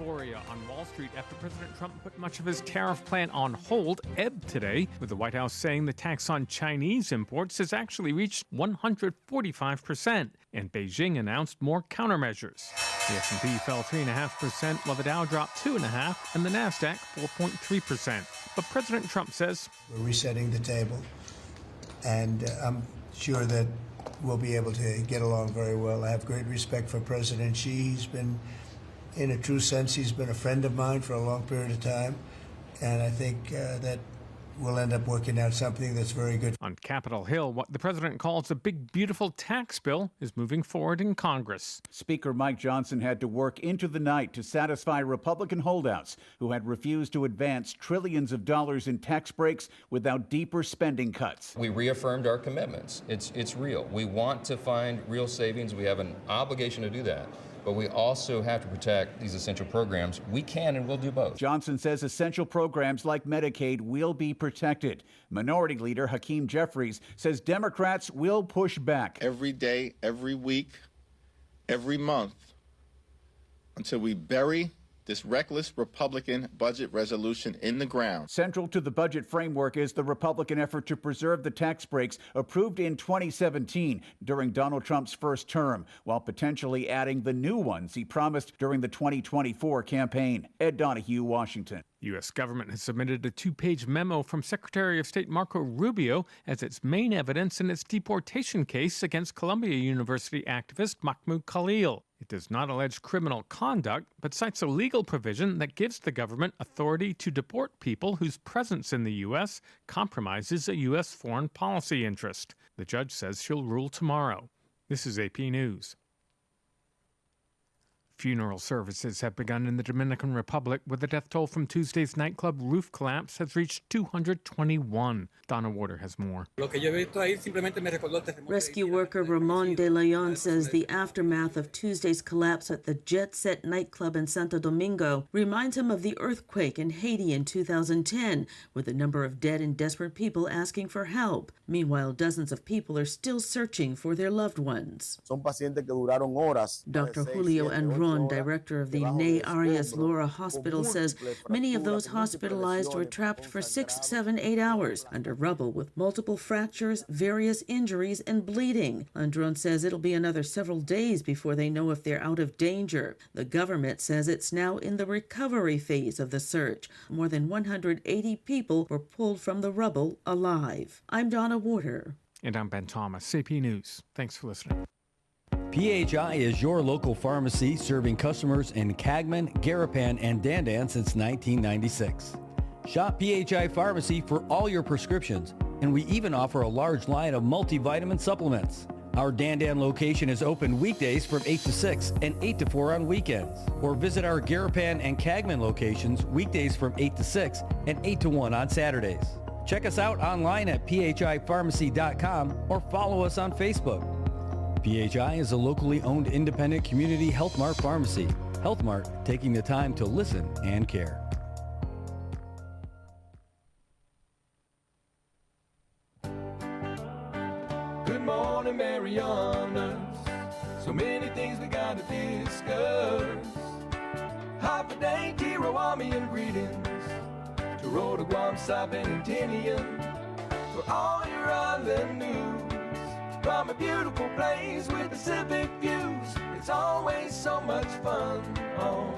euphoria on Wall Street after President Trump put much of his tariff plan on hold ebbed today, with the White House saying the tax on Chinese imports has actually reached 145%, and Beijing announced more countermeasures. The S&P fell 3.5%, while the Dow dropped 2.5%, and the Nasdaq 4.3%. But President Trump says we're resetting the table, and I'm sure that we'll be able to get along very well. I have great respect for President Xi. He's been, in a true sense, he's been a friend of mine for a long period of time, and I think that we'll end up working out something that's very good. On Capitol Hill, what the president calls a big, beautiful tax bill is moving forward in Congress. Speaker Mike Johnson had to work into the night to satisfy Republican holdouts who had refused to advance trillions of dollars in tax breaks without deeper spending cuts. We reaffirmed our commitments. It's real. We want to find real savings. We have an obligation to do that. But we also have to protect these essential programs. We can and will do both. Johnson says essential programs like Medicaid will be protected. Minority Leader Hakeem Jeffries says Democrats will push back. Every day, every week, every month, until we bury this reckless Republican budget resolution in the ground. Central to the budget framework is the Republican effort to preserve the tax breaks approved in 2017 during Donald Trump's first term, while potentially adding the new ones he promised during the 2024 campaign. Ed Donahue, Washington. The U.S. government has submitted a two-page memo from Secretary of State Marco Rubio as its main evidence in its deportation case against Columbia University activist Mahmoud Khalil. It does not allege criminal conduct, but cites a legal provision that gives the government authority to deport people whose presence in the U.S. compromises a U.S. foreign policy interest. The judge says she'll rule tomorrow. This is AP News. Funeral services have begun in the Dominican Republic, with the death toll from Tuesday's nightclub roof collapse has reached 221. Donna Warder has more. Rescue worker Ramon De Leon says the aftermath of Tuesday's collapse at the Jet Set nightclub in Santo Domingo reminds him of the earthquake in Haiti in 2010, with a number of dead and desperate people asking for help. Meanwhile, dozens of people are still searching for their loved ones. Dr. Julio Enron, director of the Ney Arias Laura Hospital, says many of those hospitalized were trapped for 6, 7, 8 hours under rubble with multiple fractures, various injuries, and bleeding. Enron says it'll be another several days before they know if they're out of danger. The government says it's now in the recovery phase of the search. More than 180 people were pulled from the rubble alive. I'm Donna Warder. And I'm Ben Thomas, AP News. Thanks for listening. PHI is your local pharmacy serving customers in Cagman, Garapan, and Dandan since 1996. Shop PHI Pharmacy for all your prescriptions, and we even offer a large line of multivitamin supplements. Our Dandan location is open weekdays from 8 to 6 and 8 to 4 on weekends. Or visit our Garapan and Cagman locations weekdays from 8 to 6 and 8 to 1 on Saturdays. Check us out online at phipharmacy.com or follow us on Facebook. PHI is a locally owned independent community Health Mart pharmacy. Health Mart, taking the time to listen and care. Good morning, Marianas. So many things we gotta discuss. Happy day, Tirawamian greetings. To Rhoda, Guam, Saipan, and Tinian. For all your island news. From a beautiful place with Pacific views. It's always so much fun. Oh.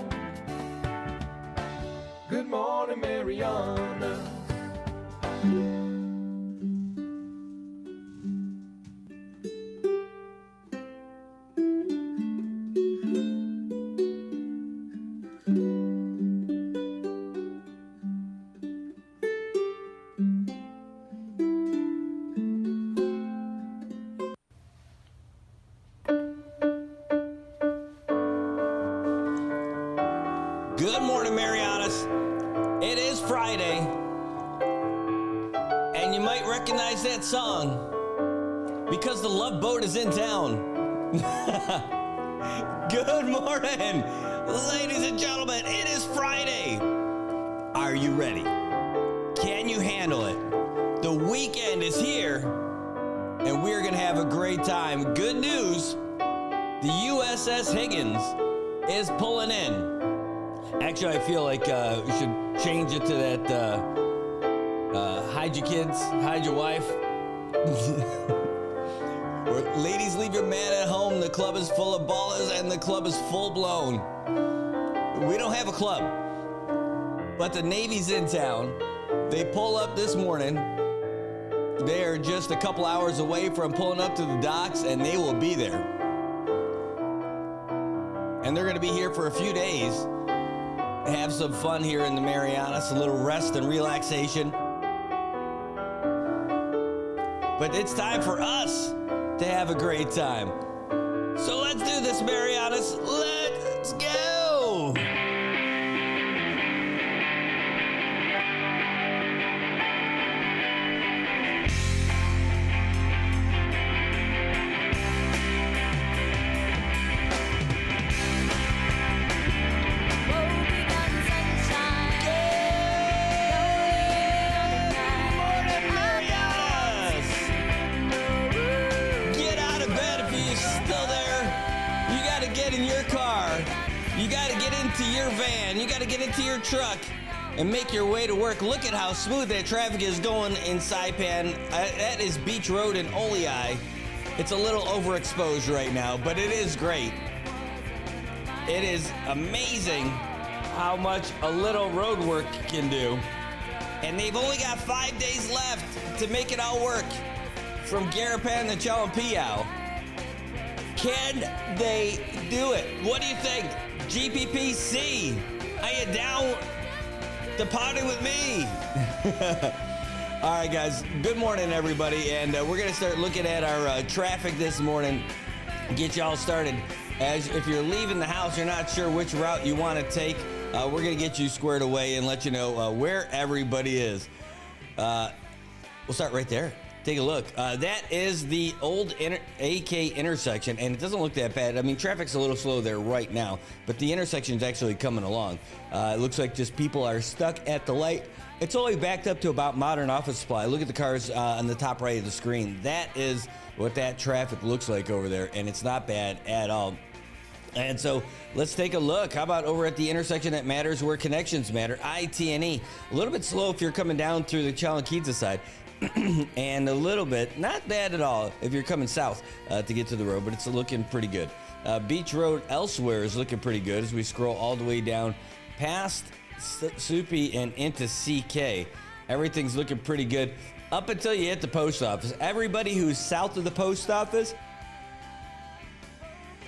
Good morning, Marianas. Good morning, Marianas. It is Friday, and you might recognize that song because the Love Boat is in town. Good morning, ladies and gentlemen. It is Friday. Are you ready? Can you handle it? The weekend is here, and we're going to have a great time. Good news, the USS Higgins is pulling in. Actually, I feel like we should change it to that hide your kids, hide your wife. Or ladies, leave your man at home. The club is full of ballers and the club is full blown. We don't have a club, but the Navy's in town. They pull up this morning. They are just a couple hours away from pulling up to the docks, and they will be there. And they're going to be here for a few days. Have some fun here in the Marianas, a little rest and relaxation. But it's time for us to have a great time. So let's do this, Marianas. Let's go! You got to get into your van, you got to get into your truck and make your way to work. Look at how smooth that traffic is going in Saipan. That is Beach Road in Oleai. It's a little overexposed right now, but it is great. It is amazing how much a little road work can do. And they've only got 5 days left to make it all work from Garapan to Chalumpiao. Can they do it? What do you think? GPPC, are you down to party with me? All right, guys, good morning, everybody. And we're going to start looking at our traffic this morning, get y'all started. As if you're leaving the house, you're not sure which route you want to take, we're going to get you squared away and let you know where everybody is. We'll start right there. Take a look. That is the old AK intersection, and it doesn't look that bad. I mean, traffic's a little slow there right now, but the intersection's actually coming along. It looks like just people are stuck at the light. It's only backed up to about Modern Office Supply. Look at the cars on the top right of the screen. That is what that traffic looks like over there, and it's not bad at all. And so let's take a look. How about over at the intersection that matters, where connections matter, I-T&E. A little bit slow if you're coming down through the Chalunquita side. And a little bit, not bad at all if you're coming south to get to the road, but it's looking pretty good. Beach Road elsewhere is looking pretty good as we scroll all the way down past Soupy and into CK. Everything's looking pretty good up until you hit the post office. Everybody who's south of the post office,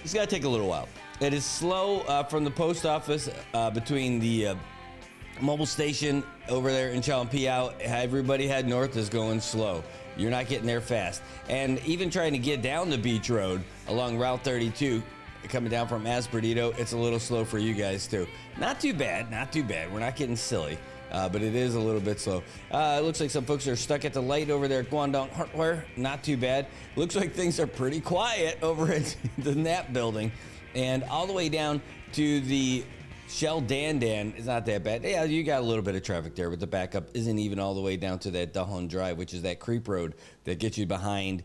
it's got to take a little while. It is slow from the post office between the mobile station over there in Chalumpiao. Everybody head north is going slow. You're not getting there fast. And even trying to get down the Beach Road along Route 32, coming down from Aspertito, it's a little slow for you guys too. Not too bad, not too bad. We're not getting silly, but it is a little bit slow. It looks like some folks are stuck at the light over there at Guangdong Hardware. Not too bad. Looks like things are pretty quiet over at the NAP building. And all the way down to the Shell Dandan is not that bad. Yeah, you got a little bit of traffic there, but the backup isn't even all the way down to that Dahon Drive, which is that creep road that gets you behind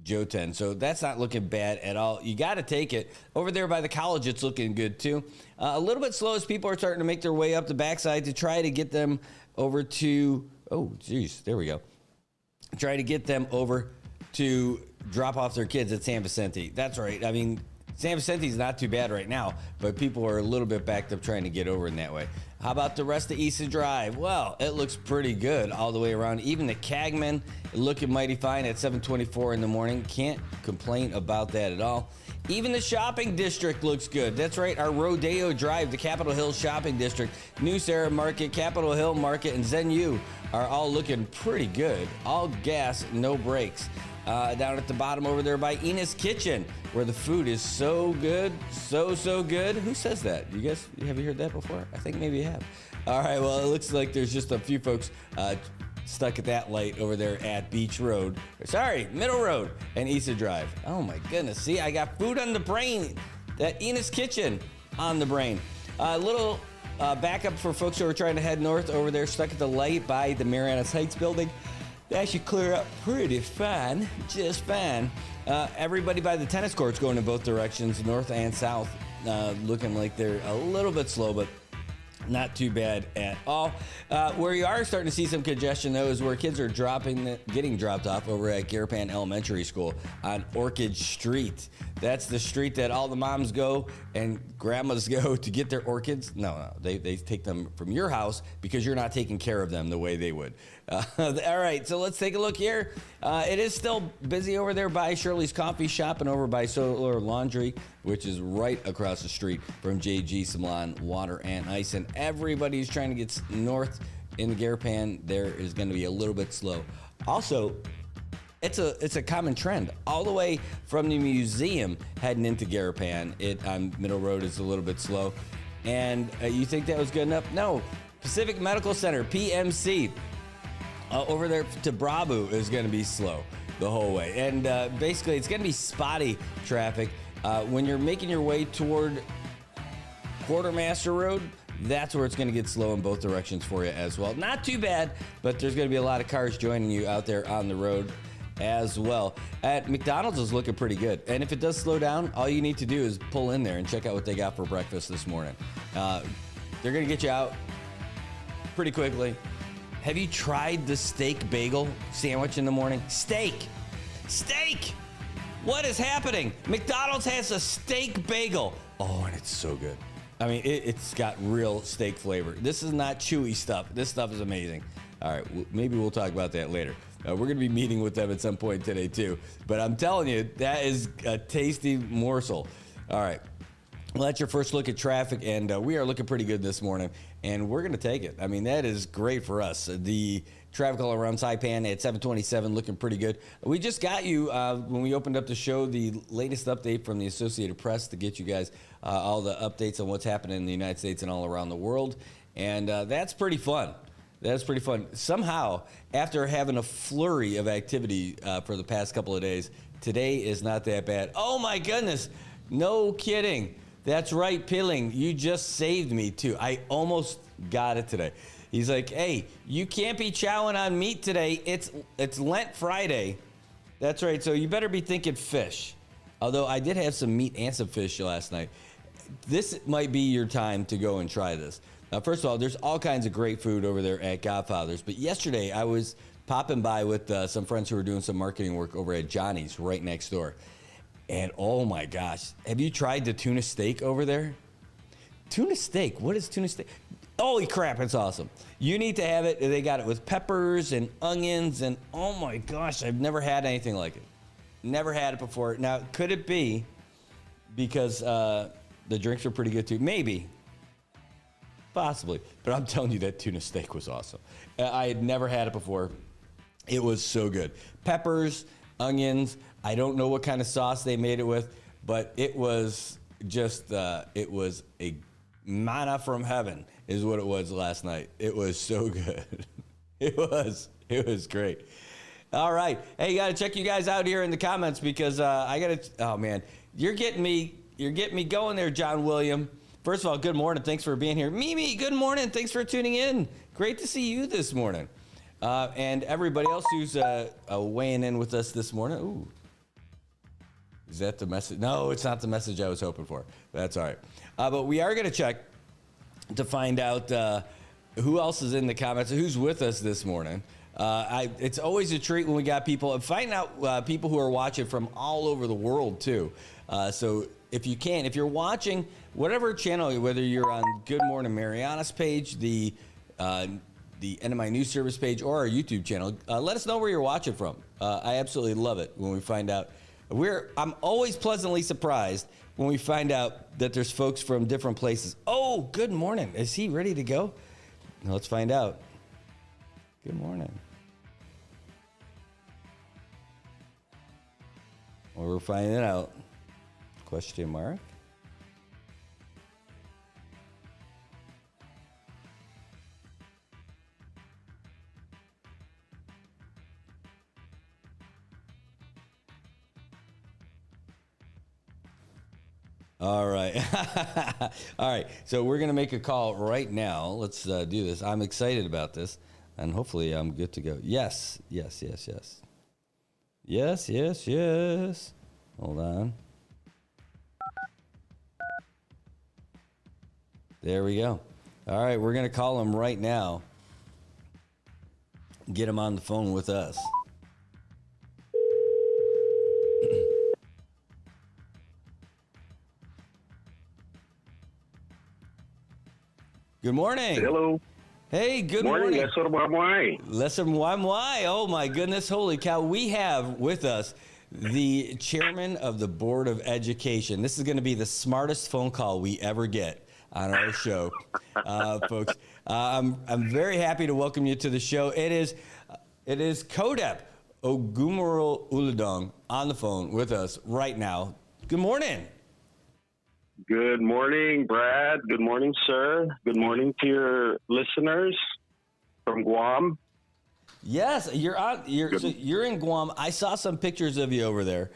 Joten. So that's not looking bad at all. You got to take it. Over there by the college, it's looking good too. A little bit slow as people are starting to make their way up the backside to try to get them over to, oh, geez, there we go. Try to get them over to drop off their kids at San Vicente. That's right. I mean, San Vicente's not too bad right now, but people are a little bit backed up trying to get over in that way. How about the rest of East Drive? Well, it looks pretty good all the way around. Even the Cagman looking mighty fine at 7:24 in the morning. Can't complain about that at all. Even the shopping district looks good. That's right, our Rodeo Drive, the Capitol Hill Shopping District, New Sarah Market, Capitol Hill Market, and Zenyu are all looking pretty good. All gas, no brakes. Down at the bottom over there by Enos Kitchen, where the food is so good, so good. Who says that? You guys, have you heard that before? I think maybe you have. All right, well, it looks like there's just a few folks stuck at that light over there at Beach Road. Sorry, Middle Road and Issa Drive. Oh my goodness, see, I got food on the brain. That Enos Kitchen on the brain. A little backup for folks who are trying to head north over there, stuck at the light by the Marianas Heights building. That should clear up pretty fine, just fine. Everybody by the tennis courts going in both directions, north and south, looking like they're a little bit slow, but Not too bad at all. Where you are starting to see some congestion, though, is where kids are getting dropped off over at Garapan Elementary School on Orchid Street. That's the street that all the moms go and grandmas go to get their orchids. No, they take them from your house because you're not taking care of them the way they would. All right, so let's take a look here. It is still busy over there by Shirley's Coffee Shop and over by Solar Laundry, which is right across the street from JG Salon Water and Ice. And everybody's trying to get north in the Garapan. There is going to be a little bit slow. Also, it's a common trend. All the way from the museum heading into Garapan, it on Middle Road is a little bit slow. And you think that was good enough? No. Pacific Medical Center, PMC, over there to Bravo is going to be slow the whole way. And basically, it's going to be spotty traffic. When you're making your way toward Quartermaster Road, that's where it's going to get slow in both directions for you as well. Not too bad, but there's going to be a lot of cars joining you out there on the road as well. At McDonald's is looking pretty good. And if it does slow down, all you need to do is pull in there and check out what they got for breakfast this morning. They're going to get you out pretty quickly. Have you tried the steak bagel sandwich in the morning? Steak! What is happening? McDonald's has a steak bagel. Oh, and it's so good. I mean, it's got real steak flavor. This is not chewy stuff. This stuff is amazing. All right, maybe we'll talk about that later. We're going to be meeting with them at some point today, too. But I'm telling you, that is a tasty morsel. All right. Well, that's your first look at traffic, and we are looking pretty good this morning, and we're going to take it. I mean, that is great for us. The traffic all around Saipan at 727 looking pretty good. We just got you, when we opened up the show, the latest update from the Associated Press to get you guys all the updates on what's happening in the United States and all around the world, and that's pretty fun. That's pretty fun. Somehow, after having a flurry of activity for the past couple of days, today is not that bad. Oh, my goodness. No kidding. That's right, Pilling. You just saved me, too. I almost got it today. He's like, hey, you can't be chowing on meat today. It's Lent Friday. That's right. So you better be thinking fish. Although I did have some meat and some fish last night. This might be your time to go and try this. First of all, there's all kinds of great food over there at Godfather's. But yesterday, I was popping by with some friends who were doing some marketing work over at Johnny's right next door. And oh my gosh, have you tried the tuna steak over there? Tuna steak? What is tuna steak? Holy crap, it's awesome. You need to have it. They got it with peppers and onions. And oh my gosh, I've never had anything like it. Never had it before. Now, could it be because the drinks are pretty good too? Maybe. Possibly. But I'm telling you, that tuna steak was awesome. I had never had it before. It was so good. Peppers, onions. I don't know what kind of sauce they made it with, but it was just, it was a manna from heaven is what it was last night. It was so good. It was great. All right. Hey, you got to check you guys out here in the comments because I got to, oh man, you're getting me going there, John William. First of all, good morning. Thanks for being here. Mimi, good morning. Thanks for tuning in. Great to see you this morning. And everybody else who's weighing in with us this morning. Ooh. Is that the message? No, it's not the message I was hoping for. That's all right. But we are going to check to find out who else is in the comments, who's with us this morning. It's always a treat when we got people. Find out people who are watching from all over the world, too. So if you can, if you're watching whatever channel, whether you're on Good Morning Marianas page, the NMI News Service page, or our YouTube channel, let us know where you're watching from. I absolutely love it when we find out. I'm always pleasantly surprised when we find out that there's folks from different places. Oh, good morning. Is he ready to go? Now let's find out. Good morning. Well, we're finding it out. Question mark. All right. All right. So we're going to make a call right now. Let's do this. I'm excited about this, and hopefully I'm good to go. Yes. Yes, yes, yes. Yes, yes, yes. Hold on. There we go. All right, we're going to call him right now. Get him on the phone with us. Good morning. Hello. Hey, good morning. Lesser Mwai. Oh, my goodness. Holy cow. We have with us the chairman of the Board of Education. This is going to be the smartest phone call we ever get on our show, folks. I'm very happy to welcome you to the show. It is Kodep Ogumoro Uludong on the phone with us right now. Good morning. Good morning, Brad. Good morning, sir. Good morning to your listeners from Guam. Yes, you're in Guam. I saw some pictures of you over there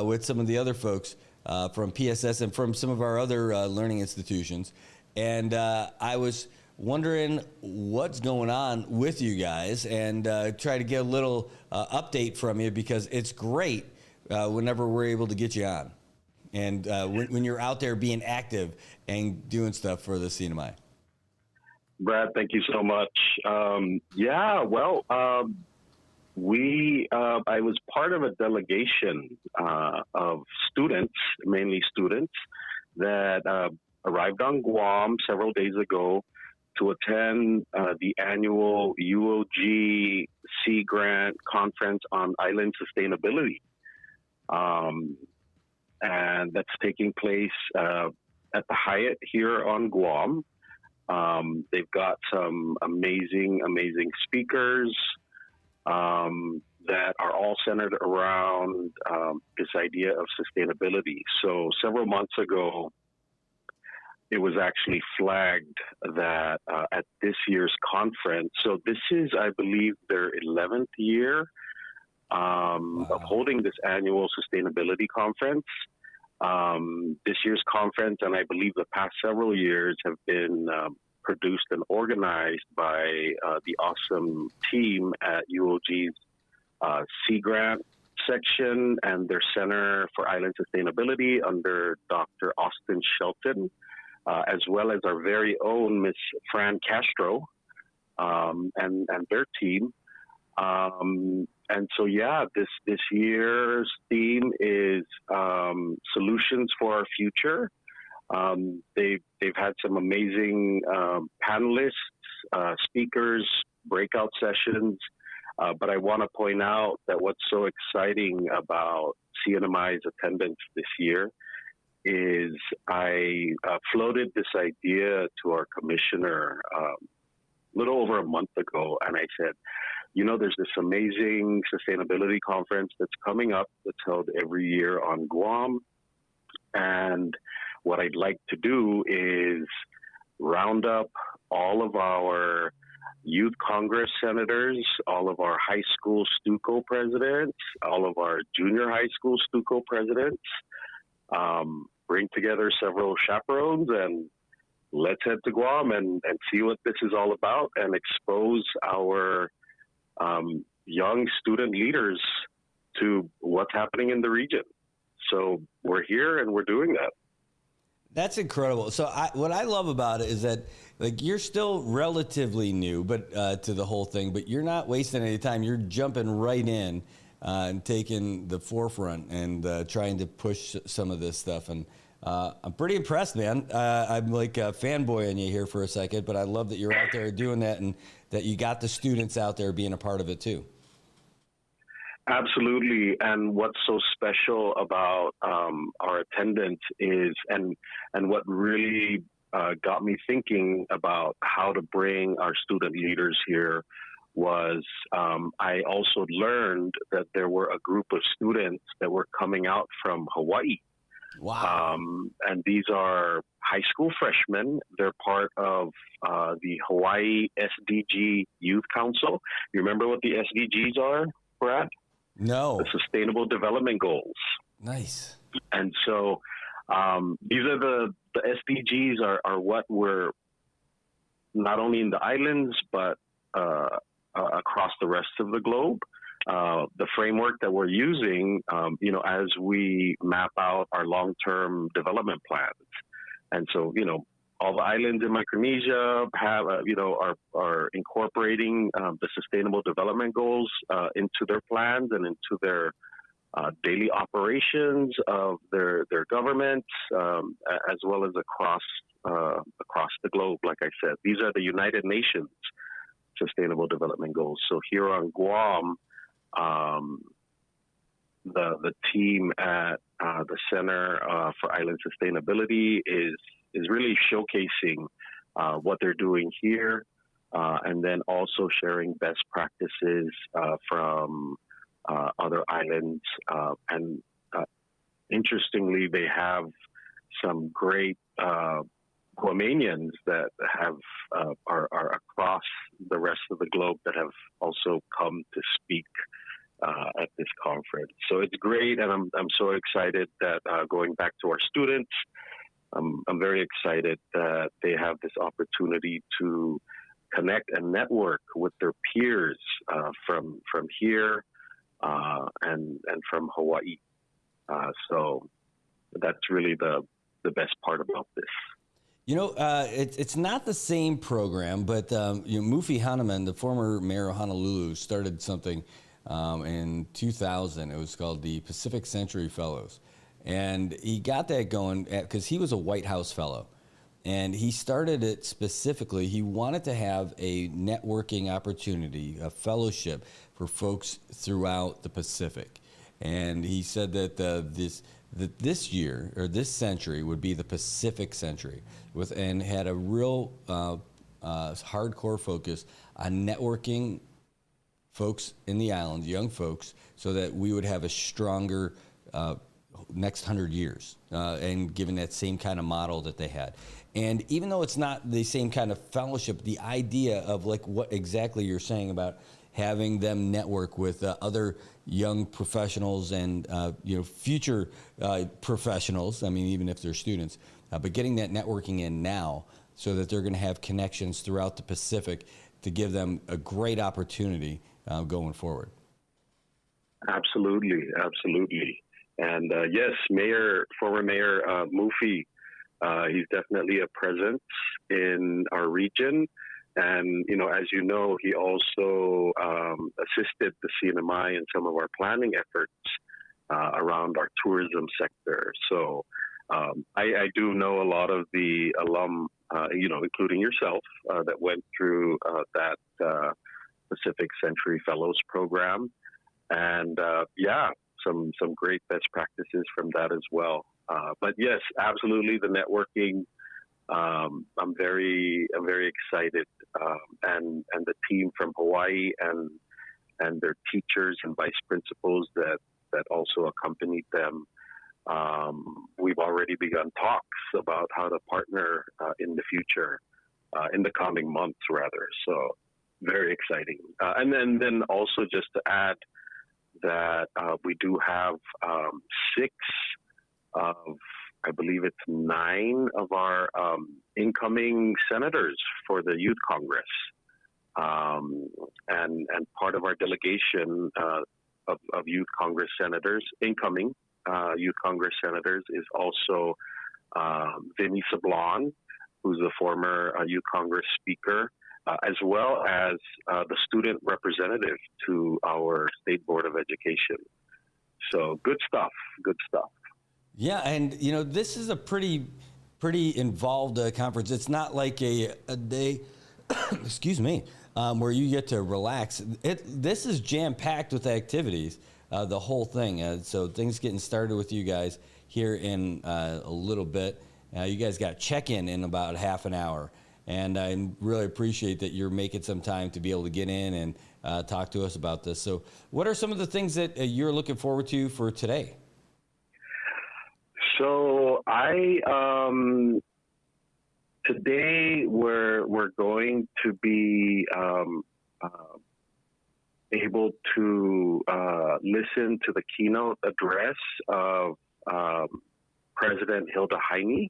with some of the other folks from PSS and from some of our other learning institutions. And I was wondering what's going on with you guys and try to get a little update from you, because it's great whenever we're able to get you on. And when you're out there being active and doing stuff for the CNMI. Brad, thank you so much. I was part of a delegation of students, mainly students, that arrived on Guam several days ago to attend the annual UOG Sea Grant Conference on Island Sustainability. And that's taking place at the Hyatt here on Guam. They've got some amazing speakers that are all centered around this idea of sustainability. So several months ago, it was actually flagged that at this year's conference, so this is, I believe, their 11th year of holding this annual sustainability conference. This year's conference, and I believe the past several years, have been produced and organized by the awesome team at UOG's Sea Grant section and their Center for Island Sustainability under Dr. Austin Shelton, as well as our very own Miss Fran Castro and their team. And so, this year's theme is solutions for our future. They've had some amazing panelists, speakers, breakout sessions. But I want to point out that what's so exciting about CNMI's attendance this year is I floated this idea to our commissioner a little over a month ago, and I said, there's this amazing sustainability conference that's coming up that's held every year on Guam. And what I'd like to do is round up all of our youth Congress senators, all of our high school STUCO presidents, all of our junior high school STUCO presidents, bring together several chaperones and let's head to Guam and see what this is all about and expose our young student leaders to what's happening in the region. So we're here and we're doing that. That's incredible. So what I love about it is that you're still relatively new, but to the whole thing, but you're not wasting any time. You're jumping right in and taking the forefront and trying to push some of this stuff. And I'm pretty impressed, man. I'm fanboying you here for a second, but I love that you're out there doing that and that you got the students out there being a part of it too. Absolutely. And what's so special about our attendance is, and what really got me thinking about how to bring our student leaders here was I also learned that there were a group of students that were coming out from Hawaii. Wow. And these are high school freshmen. They're part of the Hawaii SDG Youth Council. You remember what the SDGs are, Brad? No. The Sustainable Development Goals. Nice. And so these are the SDGs are what we're not only in the islands, but across the rest of the globe. The framework that we're using, as we map out our long-term development plans. And so, all the islands in Micronesia have, are incorporating the Sustainable Development Goals into their plans and into their daily operations of their governments, as well as across the globe. Like I said, these are the United Nations Sustainable Development Goals. So here on Guam, the team at the Center for Island Sustainability is really showcasing what they're doing here, and then also sharing best practices from other islands. And interestingly, they have some great Guamanians that are across the rest of the globe that have also come to speak at this conference. So it's great, and I'm so excited that going back to our students, I'm very excited that they have this opportunity to connect and network with their peers from here and from Hawaii. So that's really the best part about this. It's not the same program, but Mufi Hanuman, the former mayor of Honolulu, started something in 2000. It was called the Pacific Century Fellows. And he got that going because he was a White House fellow. And he started it specifically. He wanted to have a networking opportunity, a fellowship for folks throughout the Pacific. And he said that this year, or this century, would be the Pacific century, and had a real hardcore focus on networking folks in the islands, young folks, so that we would have a stronger next 100 years, and given that same kind of model that they had. And even though it's not the same kind of fellowship, the idea of like what exactly you're saying about having them network with other young professionals and future professionals, I mean, even if they're students, but getting that networking in now so that they're going to have connections throughout the Pacific to give them a great opportunity going forward. Absolutely. And yes, former Mayor Mufi, he's definitely a presence in our region. And, as you know, he also assisted the CNMI in some of our planning efforts around our tourism sector. So I do know a lot of the alum, including yourself, that went through that Pacific Century Fellows program. And some great best practices from that as well. But yes, absolutely, the networking. I'm very excited, and the team from Hawaii and their teachers and vice principals that also accompanied them. We've already begun talks about how to partner in the future, in the coming months rather. So very exciting. And then also just to add that we do have 6 of, I believe it's 9 of our incoming senators for the Youth Congress. And part of our delegation of Youth Congress senators, incoming Youth Congress senators, is also Vinny Sablon, who's the former Youth Congress speaker, as well as the student representative to our State Board of Education. So good stuff. Yeah, and this is a pretty involved conference. It's not like a day, excuse me, where you get to relax. This is jam-packed with activities, the whole thing. So things getting started with you guys here in a little bit. You guys got check-in in about half an hour. And I really appreciate that you're making some time to be able to get in and talk to us about this. So what are some of the things that you're looking forward to for today? So today we're going to be able to listen to the keynote address of President Hilda Heine,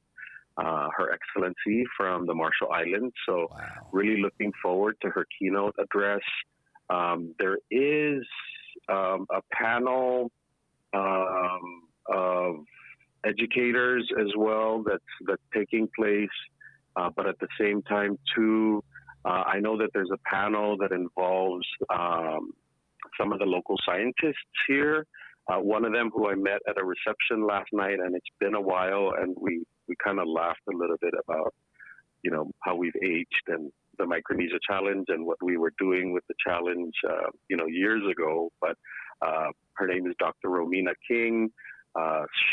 Her Excellency from the Marshall Islands. So really looking forward to her keynote address. There is a panel of educators as well that's taking place but at the same time, too, I know that there's a panel that involves some of the local scientists here. One of them who I met at a reception last night, and it's been a while, and we kind of laughed a little bit about, how we've aged and the Micronesia Challenge and what we were doing with the challenge, years ago. But her name is Dr. Romina King.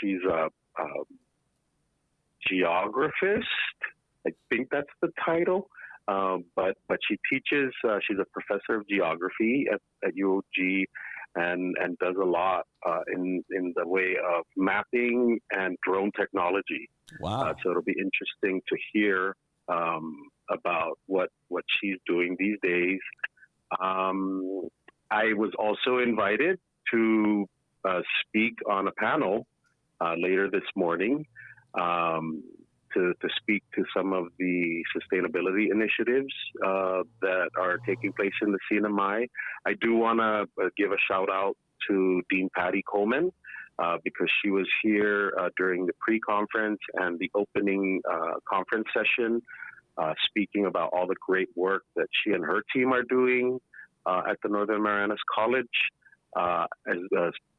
She's a geographist. I think that's the title. But she teaches, she's a professor of geography at UOG and does a lot in the way of mapping and drone technology. Wow. So it'll be interesting to hear about what she's doing these days. I was also invited to speak on a panel later this morning to speak to some of the sustainability initiatives that are taking place in the CNMI. I do want to give a shout out to Dean Patty Coleman because she was here during the pre-conference and the opening conference session, speaking about all the great work that she and her team are doing at the Northern Marianas College,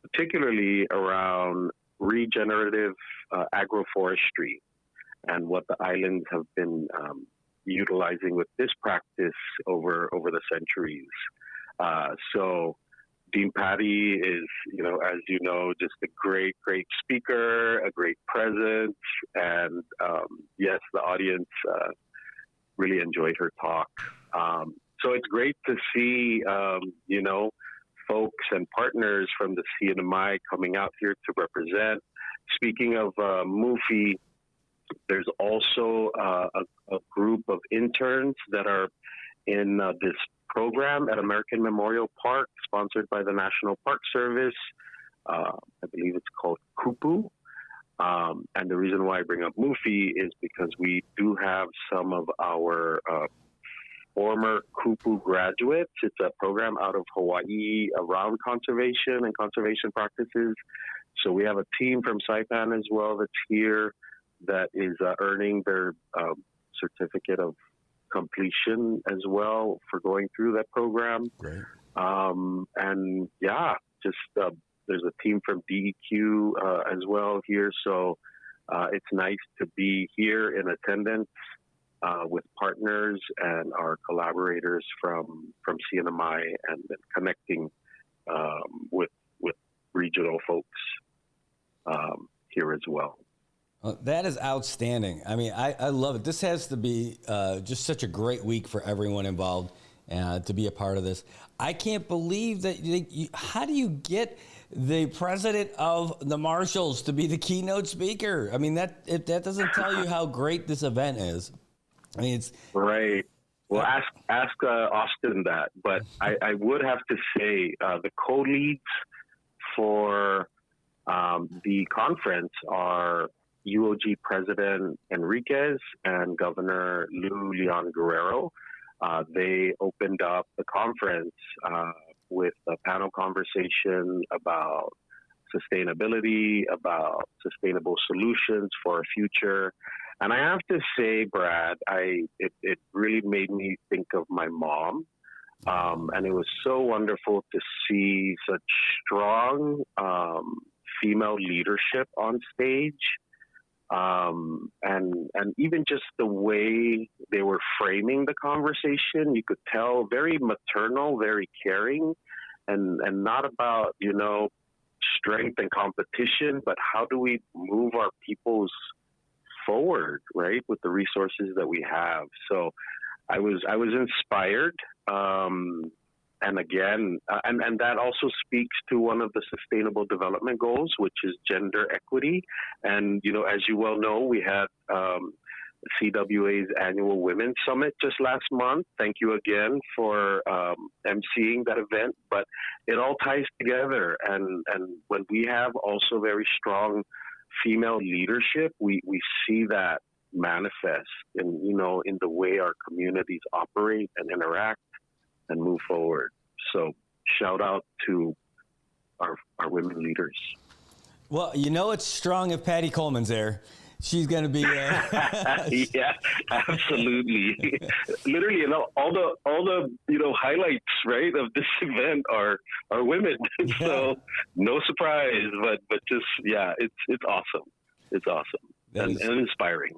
particularly around regenerative agroforestry and what the islands have been utilizing with this practice over the centuries. So Dean Patty is, as you know, just a great speaker, a great presence, and yes, the audience really enjoyed her talk. So it's great to see, folks and partners from the CNMI coming out here to represent. Speaking of MUFI, there's also a group of interns that are in this program at American Memorial Park, sponsored by the National Park Service. I believe it's called KUPU. And the reason why I bring up MUFI is because we do have some of our former KUPU graduates. It's a program out of Hawaii around conservation and conservation practices. So we have a team from Saipan as well that's here that is earning their certificate of completion as well for going through that program. Great. And yeah, just there's a team from DEQ as well here. So it's nice to be here in attendance with partners and our collaborators from CNMI and connecting with regional folks here as well. Well, that is outstanding. I mean, I love it. This has to be just such a great week for everyone involved to be a part of this. I can't believe that. How do you get the president of the Marshals to be the keynote speaker? I mean, that doesn't tell you how great this event is. I mean, it's right. Well, ask Austin that. But I would have to say the co-leads for the conference are UOG President Enriquez and Governor Lou Leon Guerrero. They opened up the conference with a panel conversation about sustainability, about sustainable solutions for our future. And I have to say, Brad, it really made me think of my mom. And it was so wonderful to see such strong female leadership on stage. And even just the way they were framing the conversation, you could tell very maternal, very caring, and not about, strength and competition, but how do we move our peoples forward, right, with the resources that we have. So I was inspired. And again, and that also speaks to one of the Sustainable Development Goals, which is gender equity. And, as you well know, we had CWA's annual Women's Summit just last month. Thank you again for emceeing that event. But it all ties together. And when we have also very strong female leadership, we see that manifest in, in the way our communities operate and interact and move forward. So shout out to our women leaders. Well, it's strong if Patty Coleman's there. she's going to be. Yeah, absolutely. Literally, all the highlights, right, of this event are women. So no surprise, but just it's awesome. It's awesome and inspiring.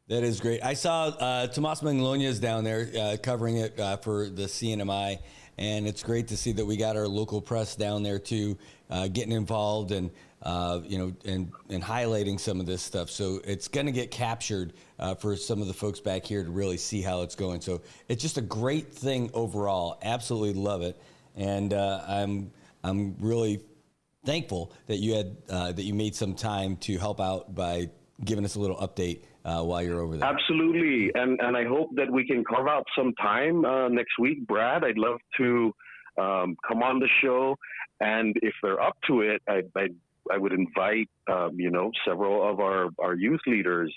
That is great. I saw Tomas Manglonia's down there covering it for the CNMI, and it's great to see that we got our local press down there too, getting involved and and highlighting some of this stuff. So it's going to get captured for some of the folks back here to really see how it's going. So it's just a great thing overall. Absolutely love it, and I'm really thankful that you made some time to help out by giving us a little update while you're over there. Absolutely, and I hope that we can carve out some time next week, Brad. I'd love to come on the show, and if they're up to it, I would invite several of our youth leaders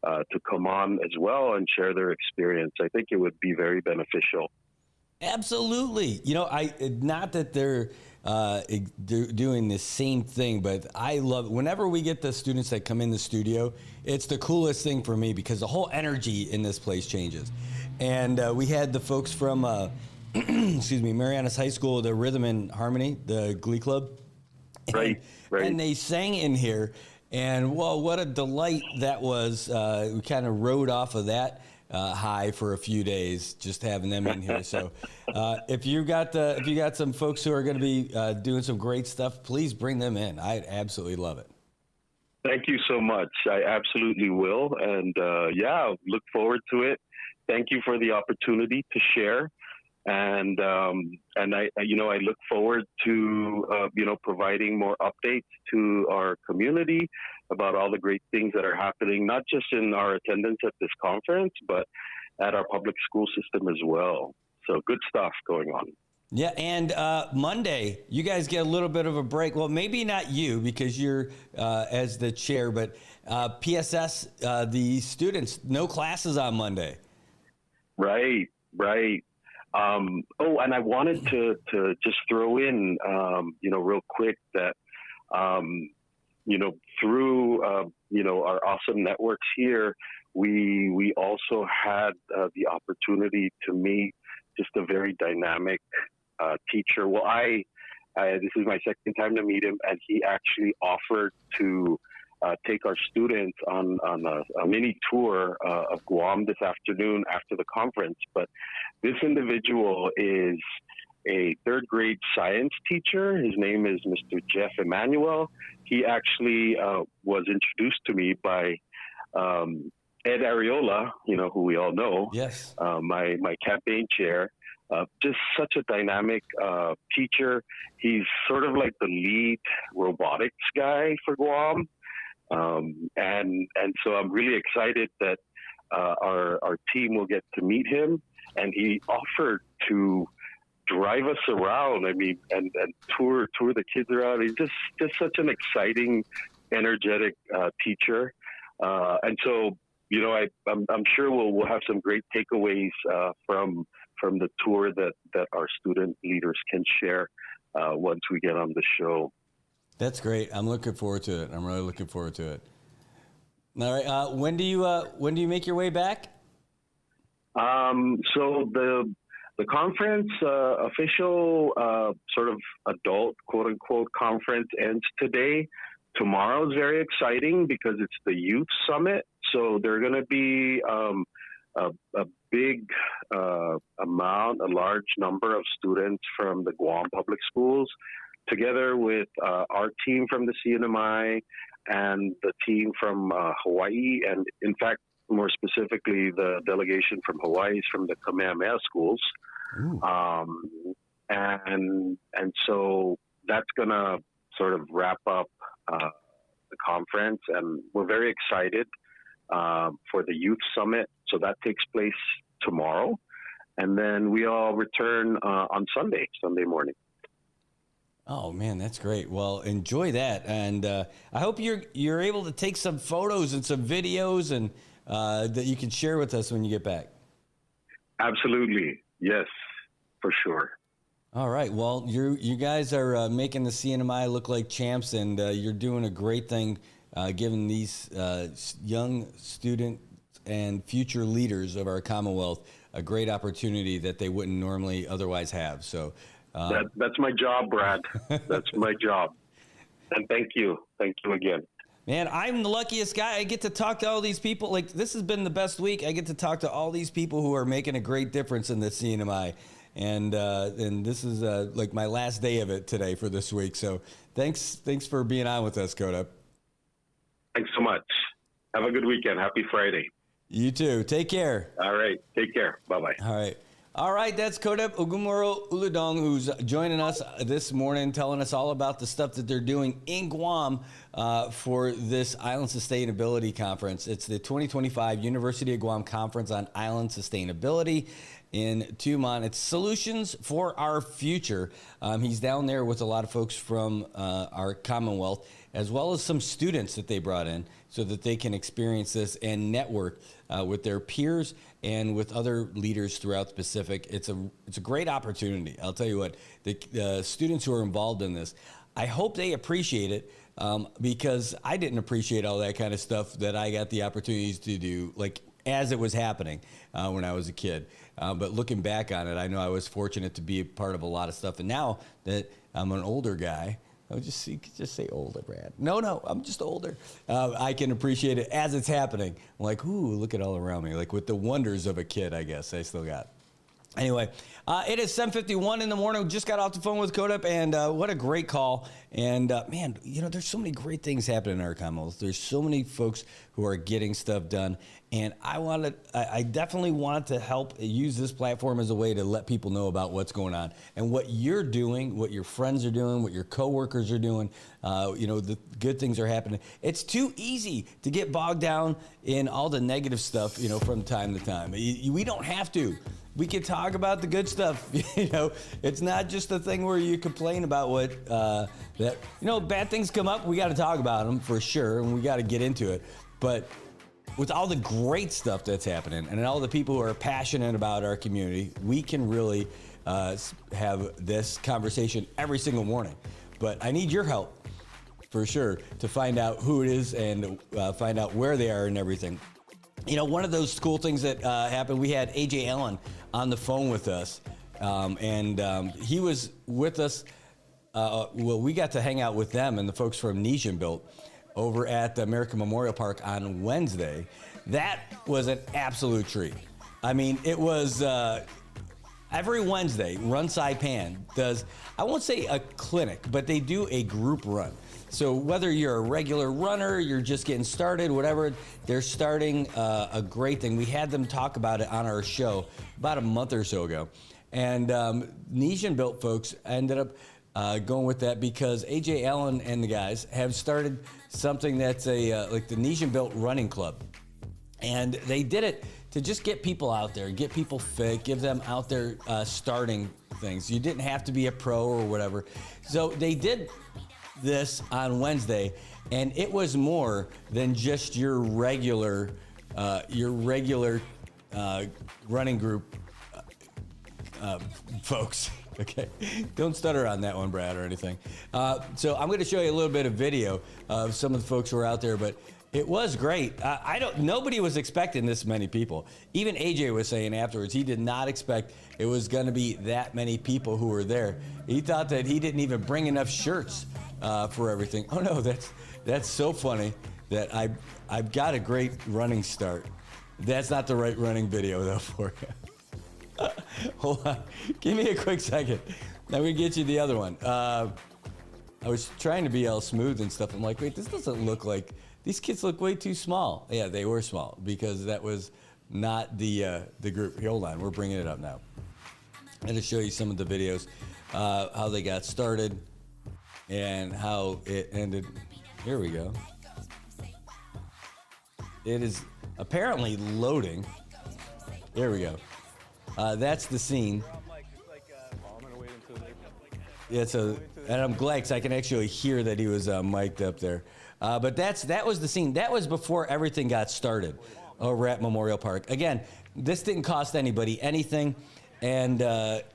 to come on as well and share their experience. I think it would be very beneficial. Absolutely. Not that they're doing the same thing, but I love whenever we get the students that come in the studio, it's the coolest thing for me because the whole energy in this place changes. And we had the folks from, Marianas High School, the Rhythm and Harmony, the Glee Club. Right. And they sang in here, and well, what a delight that was. We kind of rode off of that high for a few days, just having them in here. So if you got some folks who are going to be doing some great stuff, please bring them in. I absolutely love it. Thank you so much. I absolutely will. And look forward to it. Thank you for the opportunity to share. And I look forward to providing more updates to our community about all the great things that are happening, not just in our attendance at this conference, but at our public school system as well. So good stuff going on. Yeah, and Monday, you guys get a little bit of a break. Well, maybe not you because you're as the chair, but PSS, the students, no classes on Monday. Right. And I wanted to just throw in, real quick that, through, our awesome networks here, we also had the opportunity to meet just a very dynamic teacher. Well, this is my second time to meet him, and he actually offered to take our students on a mini tour of Guam this afternoon after the conference. But this individual is a third grade science teacher. His name is Mr. Jeff Emanuel. He actually was introduced to me by Ed Areola, who we all know. Yes. My campaign chair. Just such a dynamic teacher. He's sort of like the lead robotics guy for Guam. And so I'm really excited that our team will get to meet him, and he offered to drive us around. I mean, and tour the kids around. He's just such an exciting, energetic teacher. And so, I'm sure we'll have some great takeaways from the tour that our student leaders can share once we get on the show. That's great. I'm looking forward to it. I'm really looking forward to it. All right. When do you make your way back? So the conference official sort of adult quote unquote conference ends today. Tomorrow is very exciting because it's the youth summit. So there are going to be a big a large number of students from the Guam Public Schools, together with our team from the CNMI and the team from Hawaii, and in fact, more specifically, the delegation from Hawaii is from the Kamehameha schools. And so that's going to sort of wrap up the conference, and we're very excited for the Youth Summit. So that takes place tomorrow, and then we all return on Sunday morning. Oh man, that's great. Well, enjoy that, and I hope you're able to take some photos and some videos, and that you can share with us when you get back. Absolutely, yes, for sure. All right. Well, you guys are making the CNMI look like champs, and you're doing a great thing giving these young students and future leaders of our Commonwealth a great opportunity that they wouldn't normally otherwise have. So that's my job, Brad. That's my job. And thank you. Thank you again. Man, I'm the luckiest guy. I get to talk to all these people. Like, this has been the best week. I get to talk to all these people who are making a great difference in the CNMI. And this is like my last day of it today for this week. So thanks for being on with us, Coda. Thanks so much. Have a good weekend. Happy Friday. You too. Take care. All right. Take care. Bye-bye. All right. That's Kodep Ogumoro Uludong, who's joining us this morning, telling us all about the stuff that they're doing in Guam for this Island Sustainability Conference. It's the 2025 University of Guam Conference on Island Sustainability in Tumon. It's Solutions for Our Future. He's down there with a lot of folks from our Commonwealth, as well as some students that they brought in so that they can experience this and network with their peers and with other leaders throughout the Pacific. It's a great opportunity. I'll tell you what, the students who are involved in this, I hope they appreciate it because I didn't appreciate all that kind of stuff that I got the opportunities to do, like as it was happening when I was a kid. But looking back on it, I know I was fortunate to be a part of a lot of stuff. And now that I'm an older guy, I would just say older, Brad. No, I'm just older. I can appreciate it as it's happening. I'm like, ooh, look at all around me. Like with the wonders of a kid, I guess I still got. Anyway, it is 7:51 in the morning. We just got off the phone with Kodep, and what a great call. And, man, there's so many great things happening in our Commonwealth. There's so many folks who are getting stuff done. And I definitely wanted to help use this platform as a way to let people know about what's going on and what you're doing, what your friends are doing, what your coworkers are doing. The good things are happening. It's too easy to get bogged down in all the negative stuff, from time to time. We don't have to. We can talk about the good stuff. It's not just a thing where you complain about what bad things come up. We got to talk about them for sure, and we got to get into it. But with all the great stuff that's happening and all the people who are passionate about our community, we can really have this conversation every single morning. But I need your help for sure to find out who it is and find out where they are and everything. One of those cool things that happened, we had AJ Allen on the phone with us, and he was with us. We got to hang out with them and the folks from Nation Built over at the American Memorial Park on Wednesday. That was an absolute treat. I mean, it was every Wednesday, Run Saipan does, I won't say a clinic, but they do a group run. So whether you're a regular runner, you're just getting started, whatever, they're starting a great thing. We had them talk about it on our show about a month or so ago. And Nation Built folks ended up going with that because AJ Allen and the guys have started something that's like the Nation Built Running Club. And they did it to just get people out there, get people fit, give them out there starting things. You didn't have to be a pro or whatever. So they did this on Wednesday, and it was more than just your regular running group folks. Okay, don't stutter on that one, Brad, or anything. So I'm going to show you a little bit of video of some of the folks who are out there, but it was great. Nobody was expecting this many people. Even AJ was saying afterwards he did not expect it was going to be that many people who were there. He thought that he didn't even bring enough shirts for everything. Oh no, that's so funny that I've got a great running start. That's not the right running video though for you. Hold on, give me a quick second. Now we get you the other one. I was trying to be all smooth and stuff. I'm like, wait, this doesn't look like, these kids look way too small. Yeah, they were small because that was not the group. Here, hold on, we're bringing it up now. I'm going to show you some of the videos, how they got started and how it ended. Here we go. It is apparently loading. There we go. That's the scene. Yeah, and I'm glad because I can actually hear that he was mic'd up there. But that was the scene. That was before everything got started over at Memorial Park. Again, this didn't cost anybody anything. And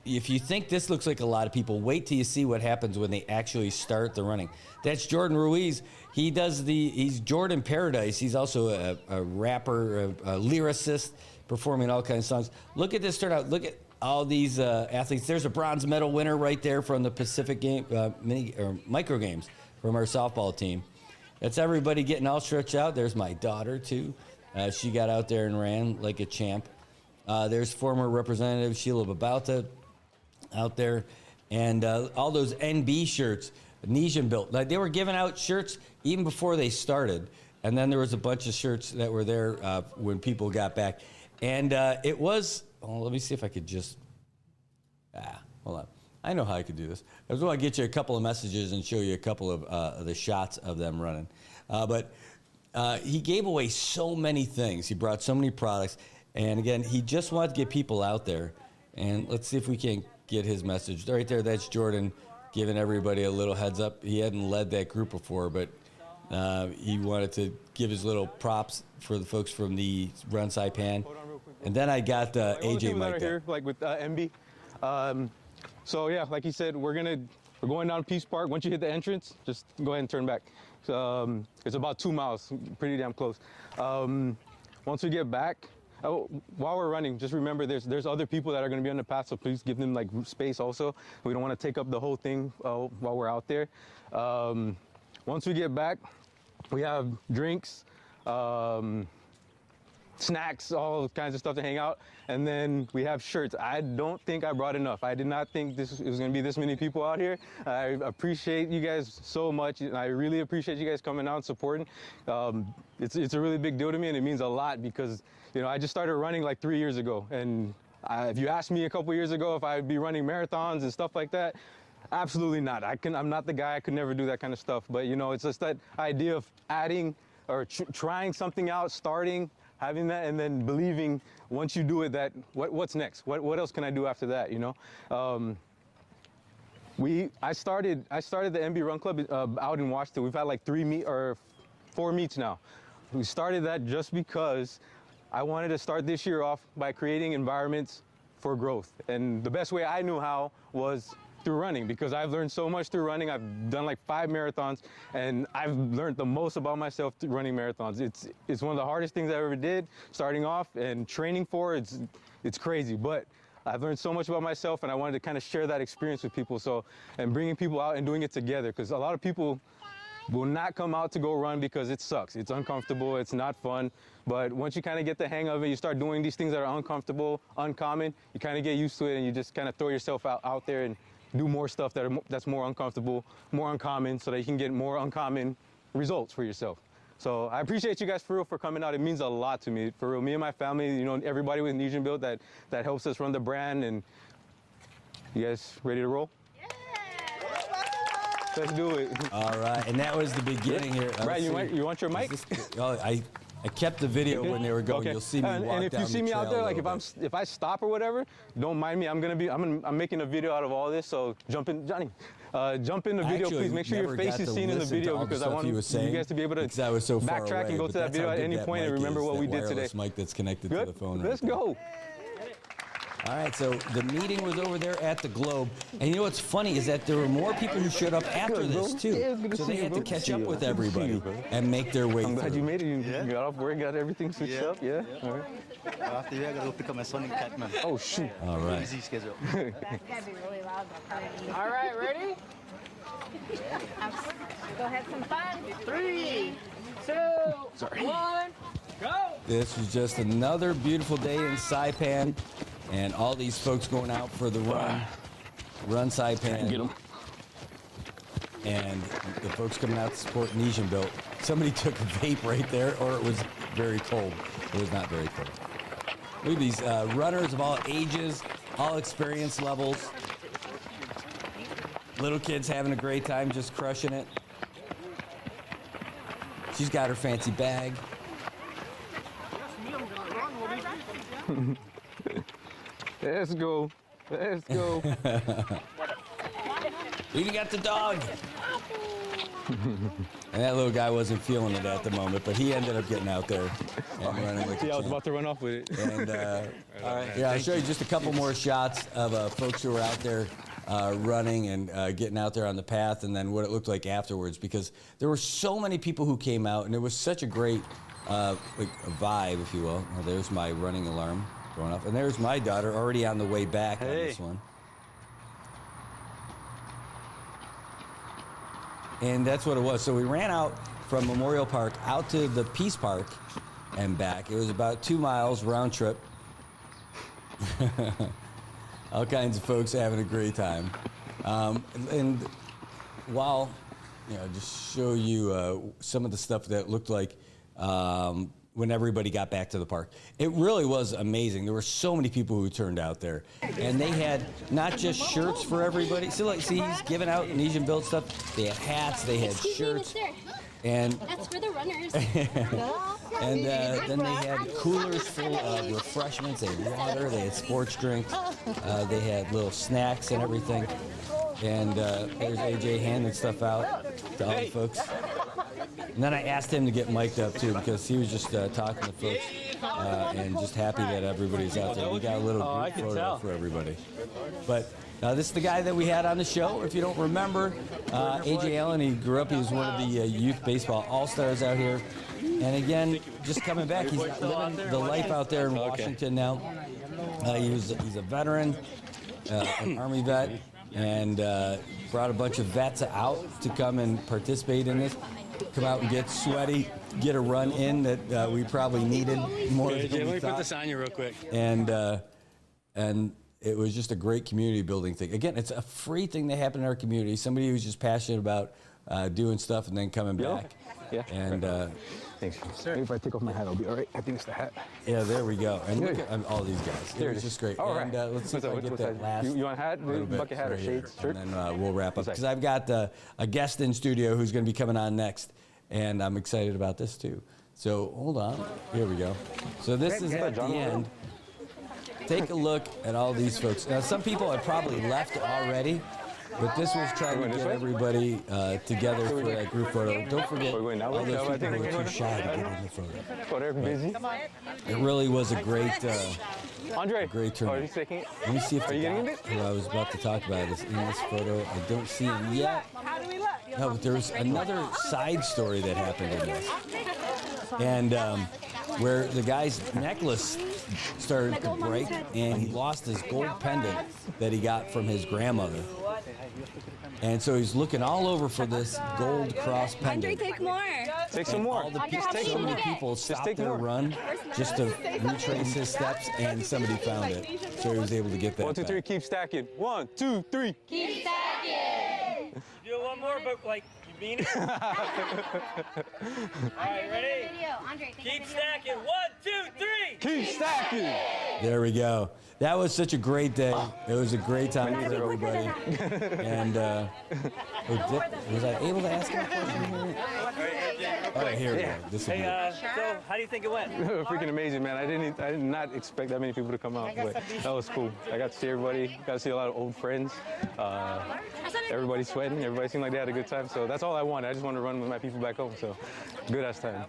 if you think this looks like a lot of people, wait till you see what happens when they actually start the running. That's Jordan Ruiz. He's Jordan Paradise. He's also a rapper, a lyricist, performing all kinds of songs. Look at this turnout. Look at all these athletes. There's a bronze medal winner right there from the Pacific game, micro games from our softball team. That's everybody getting all stretched out. There's my daughter, too. She got out there and ran like a champ. There's former Representative Sheila Babauta out there. And all those NB shirts, Nesian built. Like, they were giving out shirts even before they started. And then there was a bunch of shirts that were there when people got back. And it was, let me see if I could just, hold on. I know how I could do this. I just want to get you a couple of messages and show you a couple of the shots of them running. But he gave away so many things. He brought so many products. And again, he just wanted to get people out there. And let's see if we can get his message. Right there, that's Jordan giving everybody a little heads up. He hadn't led that group before, but he wanted to give his little props for the folks from the Run Saipan. And then I got AJ Mike here, like with MB. So yeah, like he said, we're going down Peace Park. Once you hit the entrance, just go ahead and turn back. It's about 2 miles, pretty damn close. Once we get back, while we're running, just remember there's other people that are going to be on the path, so please give them like space also. We don't want to take up the whole thing while we're out there. Once we get back, we have drinks, snacks, all kinds of stuff to hang out, and then we have shirts. I don't think I brought enough. I did not think it was going to be this many people out here. I appreciate you guys so much, and I really appreciate you guys coming out and supporting. It's a really big deal to me, and it means a lot because, you know, I just started running like 3 years ago, and if you asked me a couple years ago if I'd be running marathons and stuff like that, absolutely not. I'm not the guy. I could never do that kind of stuff. But, you know, it's just that idea of adding or trying something out, starting, having that, and then believing once you do it that what's next? What else can I do after that? You know, I started the MB Run Club out in Washington. We've had like 4 meets now. We started that just because I wanted to start this year off by creating environments for growth, and the best way I knew how was through running, because I've learned so much through running. I've done like 5 marathons, and I've learned the most about myself through running marathons. It's one of the hardest things I ever did, starting off and training for. It's crazy, but I've learned so much about myself, and I wanted to kind of share that experience with people. So, and bringing people out and doing it together, because a lot of people will not come out to go run because it sucks. It's uncomfortable. It's not fun. But once you kind of get the hang of it, you start doing these things that are uncomfortable, uncommon. You kind of get used to it, and you just kind of throw yourself out there and do more stuff that's more uncomfortable, more uncommon, so that you can get more uncommon results for yourself. So I appreciate you guys for real for coming out. It means a lot to me. For real, me and my family, you know, everybody with Nesian Built that helps us run the brand. And you guys ready to roll? Yeah! Let's do it. All right, and that was the beginning here. Brad, you want your mic? I kept the video when they were going. Okay. You'll see me walk down the trail. And if you see me out there, like if I stop or whatever, don't mind me. I'm making a video out of all this. So jump in, Johnny. Jump in the video, please. Make sure your face is seen in the video, because I want you guys to be able to backtrack and go to that video at any point and remember what we did today. Mic that's connected to the phone. Let's go. All right, so the meeting was over there at the Globe. And you know what's funny is that there were more people who showed up after this, too. So they had to catch up with everybody and make their way through. I'm glad you made it. You got off work, got everything switched up, yeah? All right. After you, I gotta go pick up my son in Catman. Oh, shoot. All right. Busy schedule. That's gotta be really loud. All right, ready? Go have some fun. 3, 2, 1, go! This was just another beautiful day in Saipan. And all these folks going out for the Run Saipan. Get them. And the folks coming out to support Nesian Built. Somebody took a vape right there, or it was very cold. It was not very cold. Look at these runners of all ages, all experience levels. Little kids having a great time, just crushing it. She's got her fancy bag. Let's go. Let's go. We even got the dog. And that little guy wasn't feeling it at the moment, but he ended up getting out there and running like a I was champ. about to run off with it. And yeah, I'll show you just a couple more shots of folks who were out there running and getting out there on the path, and then what it looked like afterwards, because there were so many people who came out, and it was such a great like a vibe, if you will. Oh, there's my running alarm going off, and there's my daughter already on the way back on this one. And that's what it was. So we ran out from Memorial Park out to the Peace Park and back. It was about 2 miles round trip. All kinds of folks having a great time. And while, just show you some of the stuff that looked like when everybody got back to the park. It really was amazing. There were so many people who turned out there. And they had not just shirts for everybody. So like, see, he's giving out Indonesian built stuff. They had hats, they had shirts. And that's for the runners. And then they had coolers full of refreshments. They had water, they had sports drinks, they had little snacks and everything. And there's AJ handing stuff out to all the folks. And then I asked him to get mic'd up too, because he was just talking to folks and just happy that everybody's out there. We got a little group photo for everybody. But this is the guy that we had on the show. If you don't remember, AJ Allen, he grew up, he was one of the youth baseball all-stars out here. And again, just coming back, he's living the life out there in Washington now. He's a veteran, an Army vet, and brought a bunch of vets out to come and participate in this. Come out and get sweaty, get a run in that we probably needed more than we thought. Let me put this on you real quick. And it was just a great community building thing. Again, it's a free thing that happened in our community. Somebody who's just passionate about doing stuff and then coming back. Yeah. And thanks. Maybe if I take off my hat, I'll be all right. I think it's the hat. Yeah, there we go. And look at all these guys. It was just great. All right. And let's see if I get that last. You want a hat, bucket hat, or shades, shirt? And then we'll wrap up, because I've got a guest in studio who's going to be coming on next, and I'm excited about this too. So hold on. Here we go. So this is at the end. Take a look at all these folks. Now, some people have probably left already, but this was trying to get everybody together for that group photo. Don't forget, all those people who are too shy to get in the photo. They're busy. It really was a great, great turn. Are you taking it? Let me see if the guy who I was about to talk about is in this photo. I don't see him yet. No, but there was another side story that happened in this. And where the guy's necklace started to break, and he lost his gold pendant that he got from his grandmother. And so he's looking all over for this gold cross pendant. Andre, take more. Take some more. So many people stopped their run just to retrace his steps, and somebody found it. So he was able to get that 1, 2, 3, keep stacking. 1, 2, 3. Keep stacking. Do one more, but like, you mean it? All right, ready? Keep stacking. 1, 2, 3. Keep stacking. There we go. That was such a great day. It was a great time for everybody. And was I able to ask him a question here? All right, here we go. This will be it. So, how do you think it went? Freaking amazing, man. I did not expect that many people to come out, but that was cool. I got to see everybody. Got to see a lot of old friends. Everybody sweating. Everybody seemed like they had a good time. So that's all I wanted. I just wanted to run with my people back home. So good ass time.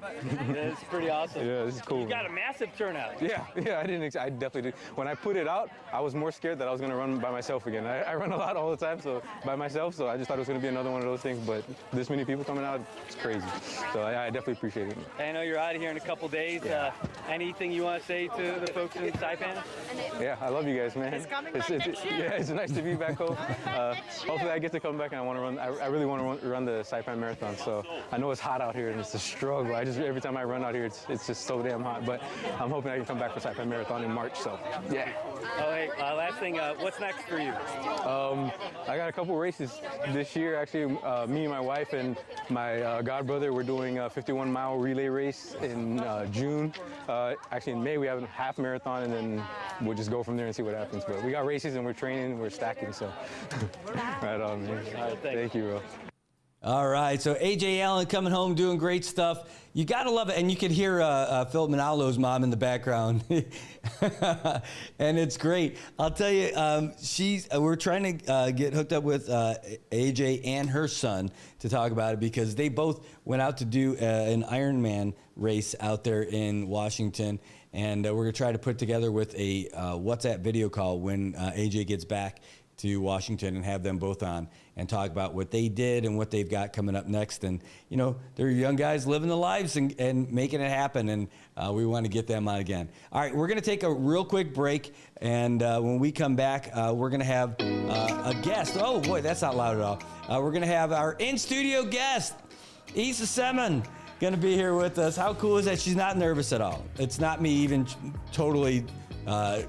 It's pretty awesome. Yeah, this is cool. You got a massive turnout. Yeah. I definitely did. When I put it out, I was more scared that I was going to run by myself again. I run a lot all the time, so by myself. So I just thought it was going to be another one of those things. But this many people coming out, it's crazy. So I definitely appreciate it. I know you're out of here in a couple days. Yeah. Anything you want to say to the folks in Saipan? Yeah, I love you guys, man. It's nice to be back home. Hopefully I get to come back, and I want to run. I really want to run the Saipan Marathon. So I know it's hot out here and it's a struggle. Every time I run out here, it's just so damn hot. But I'm hoping I can come back for Saipan Marathon in March. So yeah. Oh, hey, last thing, what's next for you? I got a couple races this year. Actually, me and my wife and my godbrother, we're doing a 51-mile relay race in June. Actually, in May, we have a half marathon, and then we'll just go from there and see what happens. But we got races, and we're training, we're stacking, so right on, man. All right, thank you, bro. All right, so AJ Allen coming home doing great stuff. You got to love it. And you could hear Philip Manalo's mom in the background. And it's great. I'll tell you, we're trying to get hooked up with AJ and her son to talk about it because they both went out to do an Ironman race out there in Washington. And we're going to try to put together with a WhatsApp video call when AJ gets back to Washington and have them both on and talk about what they did and what they've got coming up next. And, you know, they're young guys living the lives and making it happen. And we want to get them on again. All right, we're going to take a real quick break. And when we come back, we're going to have a guest. Oh, boy, that's not loud at all. We're going to have our in-studio guest, Issa Semen, going to be here with us. How cool is that? She's not nervous at all. It's not me even totally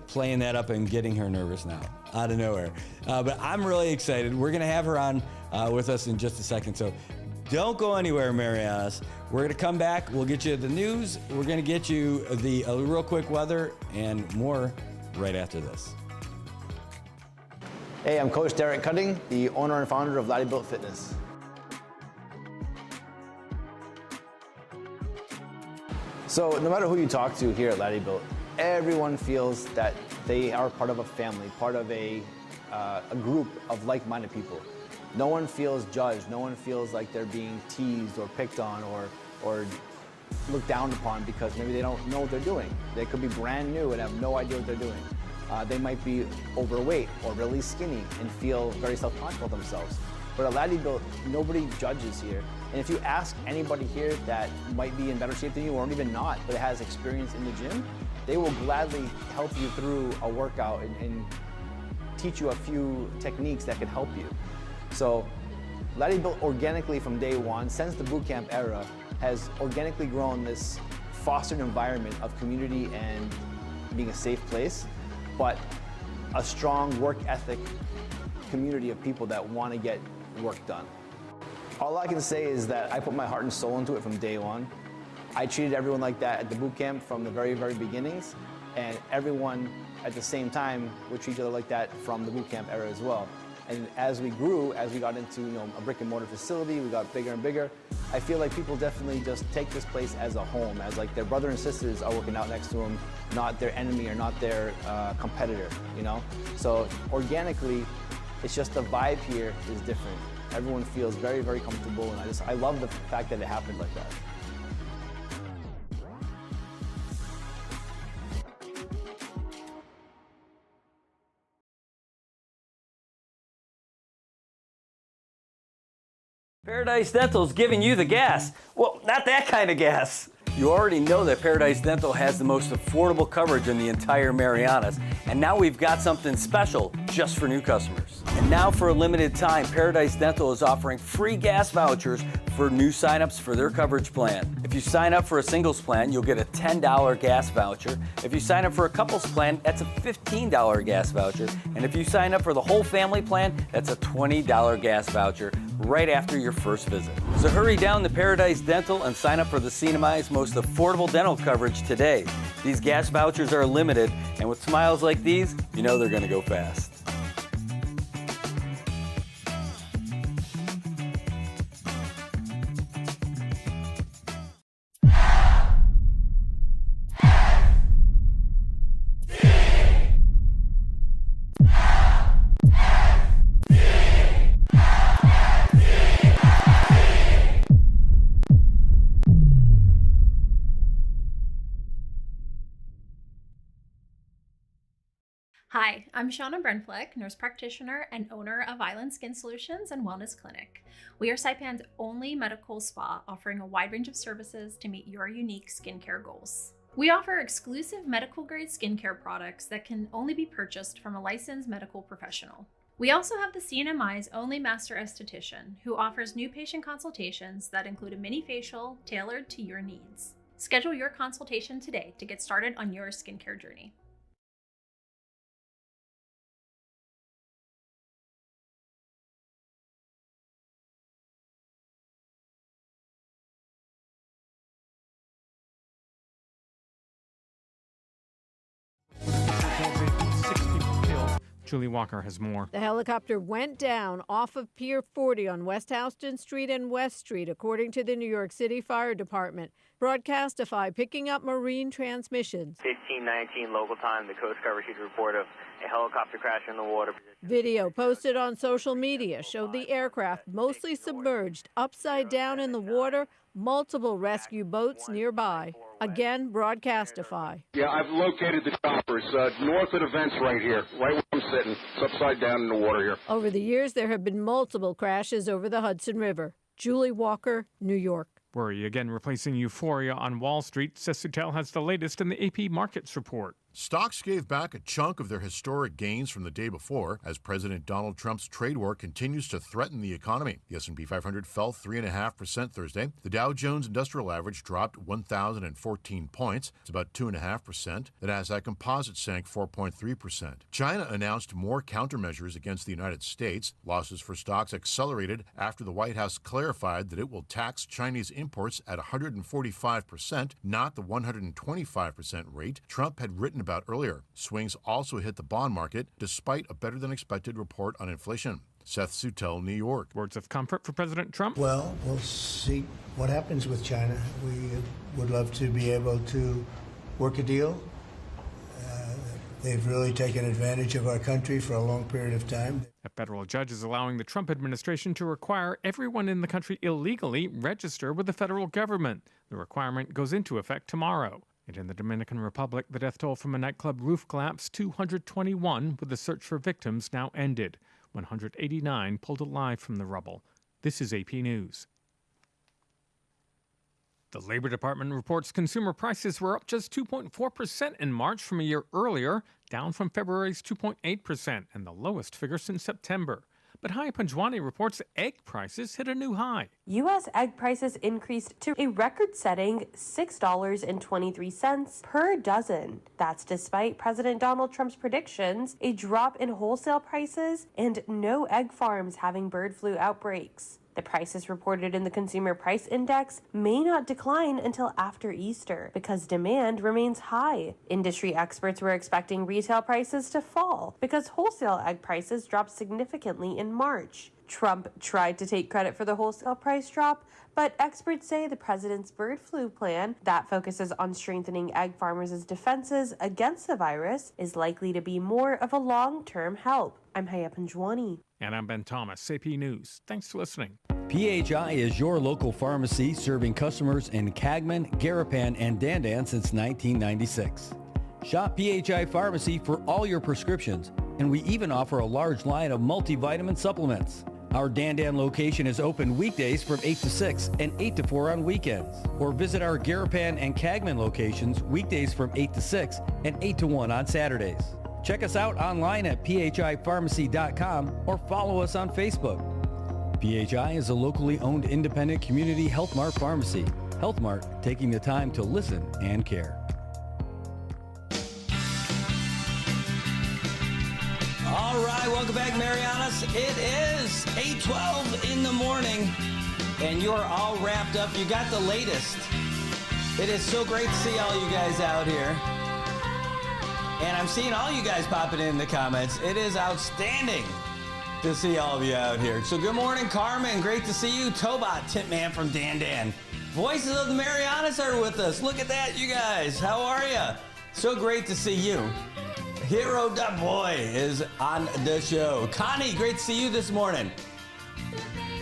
playing that up and getting her nervous now out of nowhere. But I'm really excited. We're going to have her on with us in just a second. So don't go anywhere, Marianas. We're going to come back. We'll get you the news. We're going to get you the real quick weather and more right after this. Hey, I'm Coach Derek Cutting, the owner and founder of Laddie Built Fitness. So no matter who you talk to here at Laddie Built, everyone feels that they are part of a family, part of a group of like-minded people. No one feels judged. No one feels like they're being teased or picked on or looked down upon because maybe they don't know what they're doing. They could be brand new and have no idea what they're doing. They might be overweight or really skinny and feel very self-conscious about themselves. But at Laddie Built, nobody judges here. And if you ask anybody here that might be in better shape than you or even not, but has experience in the gym, they will gladly help you through a workout and teach you a few techniques that can help you. So Laddie Built organically from day one, since the boot camp era, has organically grown this fostered environment of community and being a safe place, but a strong work ethic community of people that want to get work done. All I can say is that I put my heart and soul into it from day one. I treated everyone like that at the boot camp from the very, very beginnings, and everyone at the same time would treat each other like that from the boot camp era as well. And as we grew, as we got into a brick and mortar facility, we got bigger and bigger, I feel like people definitely just take this place as a home, as like their brother and sisters are working out next to them, not their enemy or not their competitor, you know? So organically, it's just the vibe here is different. Everyone feels very, very comfortable, and I love the fact that it happened like that. Paradise Dental's giving you the gas. Well, not that kind of gas. You already know that Paradise Dental has the most affordable coverage in the entire Marianas, and now we've got something special just for new customers. And now for a limited time, Paradise Dental is offering free gas vouchers for new signups for their coverage plan. If you sign up for a singles plan, you'll get a $10 gas voucher. If you sign up for a couples plan, that's a $15 gas voucher. And if you sign up for the whole family plan, that's a $20 gas voucher right after your first visit. So hurry down to Paradise Dental and sign up for the CNMI's most affordable dental coverage today. These gas vouchers are limited, and with smiles like these, you know they're going to go fast. Hi, I'm Shauna Brenfleck, nurse practitioner and owner of Island Skin Solutions and Wellness Clinic. We are Saipan's only medical spa offering a wide range of services to meet your unique skincare goals. We offer exclusive medical grade skincare products that can only be purchased from a licensed medical professional. We also have the CNMI's only master esthetician who offers new patient consultations that include a mini facial tailored to your needs. Schedule your consultation today to get started on your skincare journey. Julie Walker has more. The helicopter went down off of Pier 40 on West Houston Street and West Street, according to the New York City Fire Department. Broadcastify picking up marine transmissions. 15:19 local time, the Coast Guard received a report of a helicopter crash in the water. Video posted on social media showed the aircraft mostly submerged, upside down in the water, multiple rescue boats nearby. Again, Broadcastify. Yeah, I've located the choppers north of the vents right here, right where I'm sitting. It's upside down in the water here. Over the years, there have been multiple crashes over the Hudson River. Julie Walker, New York. Worry again replacing euphoria on Wall Street. Sessutel has the latest in the AP Markets report. Stocks gave back a chunk of their historic gains from the day before as President Donald Trump's trade war continues to threaten the economy. The S&P 500 fell 3.5% Thursday. The Dow Jones Industrial Average dropped 1,014 points. It's about 2.5%. The Nasdaq Composite sank 4.3%. China announced more countermeasures against the United States. Losses for stocks accelerated after the White House clarified that it will tax Chinese imports at 145%, not the 125% rate Trump had written about earlier. Swings also hit the bond market despite a better-than-expected report on inflation. Seth Sutel, New York. Words of comfort for President Trump? Well, we'll see what happens with China. We would love to be able to work a deal. They've really taken advantage of our country for a long period of time. A federal judge is allowing the Trump administration to require everyone in the country illegally register with the federal government. The requirement goes into effect tomorrow. And in the Dominican Republic, the death toll from a nightclub roof collapse, 221, with the search for victims now ended. 189 pulled alive from the rubble. This is AP News. The Labor Department reports consumer prices were up just 2.4% in March from a year earlier, down from February's 2.8% and the lowest figure since September. But Haya Panjwani reports egg prices hit a new high. U.S. egg prices increased to a record-setting $6.23 per dozen. That's despite President Donald Trump's predictions, a drop in wholesale prices, and no egg farms having bird flu outbreaks. The prices reported in the Consumer Price Index may not decline until after Easter because demand remains high. Industry experts were expecting retail prices to fall because wholesale egg prices dropped significantly in March. Trump tried to take credit for the wholesale price drop, but experts say the president's bird flu plan that focuses on strengthening egg farmers' defenses against the virus is likely to be more of a long-term help. I'm Haya Panjwani. And I'm Ben Thomas, AP News. Thanks for listening. PHI is your local pharmacy serving customers in Cagman, Garapan, and Dandan since 1996. Shop PHI Pharmacy for all your prescriptions, and we even offer a large line of multivitamin supplements. Our Dandan location is open weekdays from 8 to 6 and 8 to 4 on weekends. Or visit our Garapan and Cagman locations weekdays from 8 to 6 and 8 to 1 on Saturdays. Check us out online at phipharmacy.com or follow us on Facebook. PHI is a locally owned independent community Health Mart pharmacy. Health Mart, taking the time to listen and care. All right, welcome back, Marianas. It is 8:12 in the morning, and you're all wrapped up. You got the latest. It is so great to see all you guys out here. And I'm seeing all you guys popping in the comments. It is outstanding to see all of you out here. So good morning, Carmen. Great to see you. Tobot, Tip Man from Dandan. Voices of the Marianas are with us. Look at that, you guys. How are you? So great to see you. Hero Da Boy is on the show. Connie, great to see you this morning.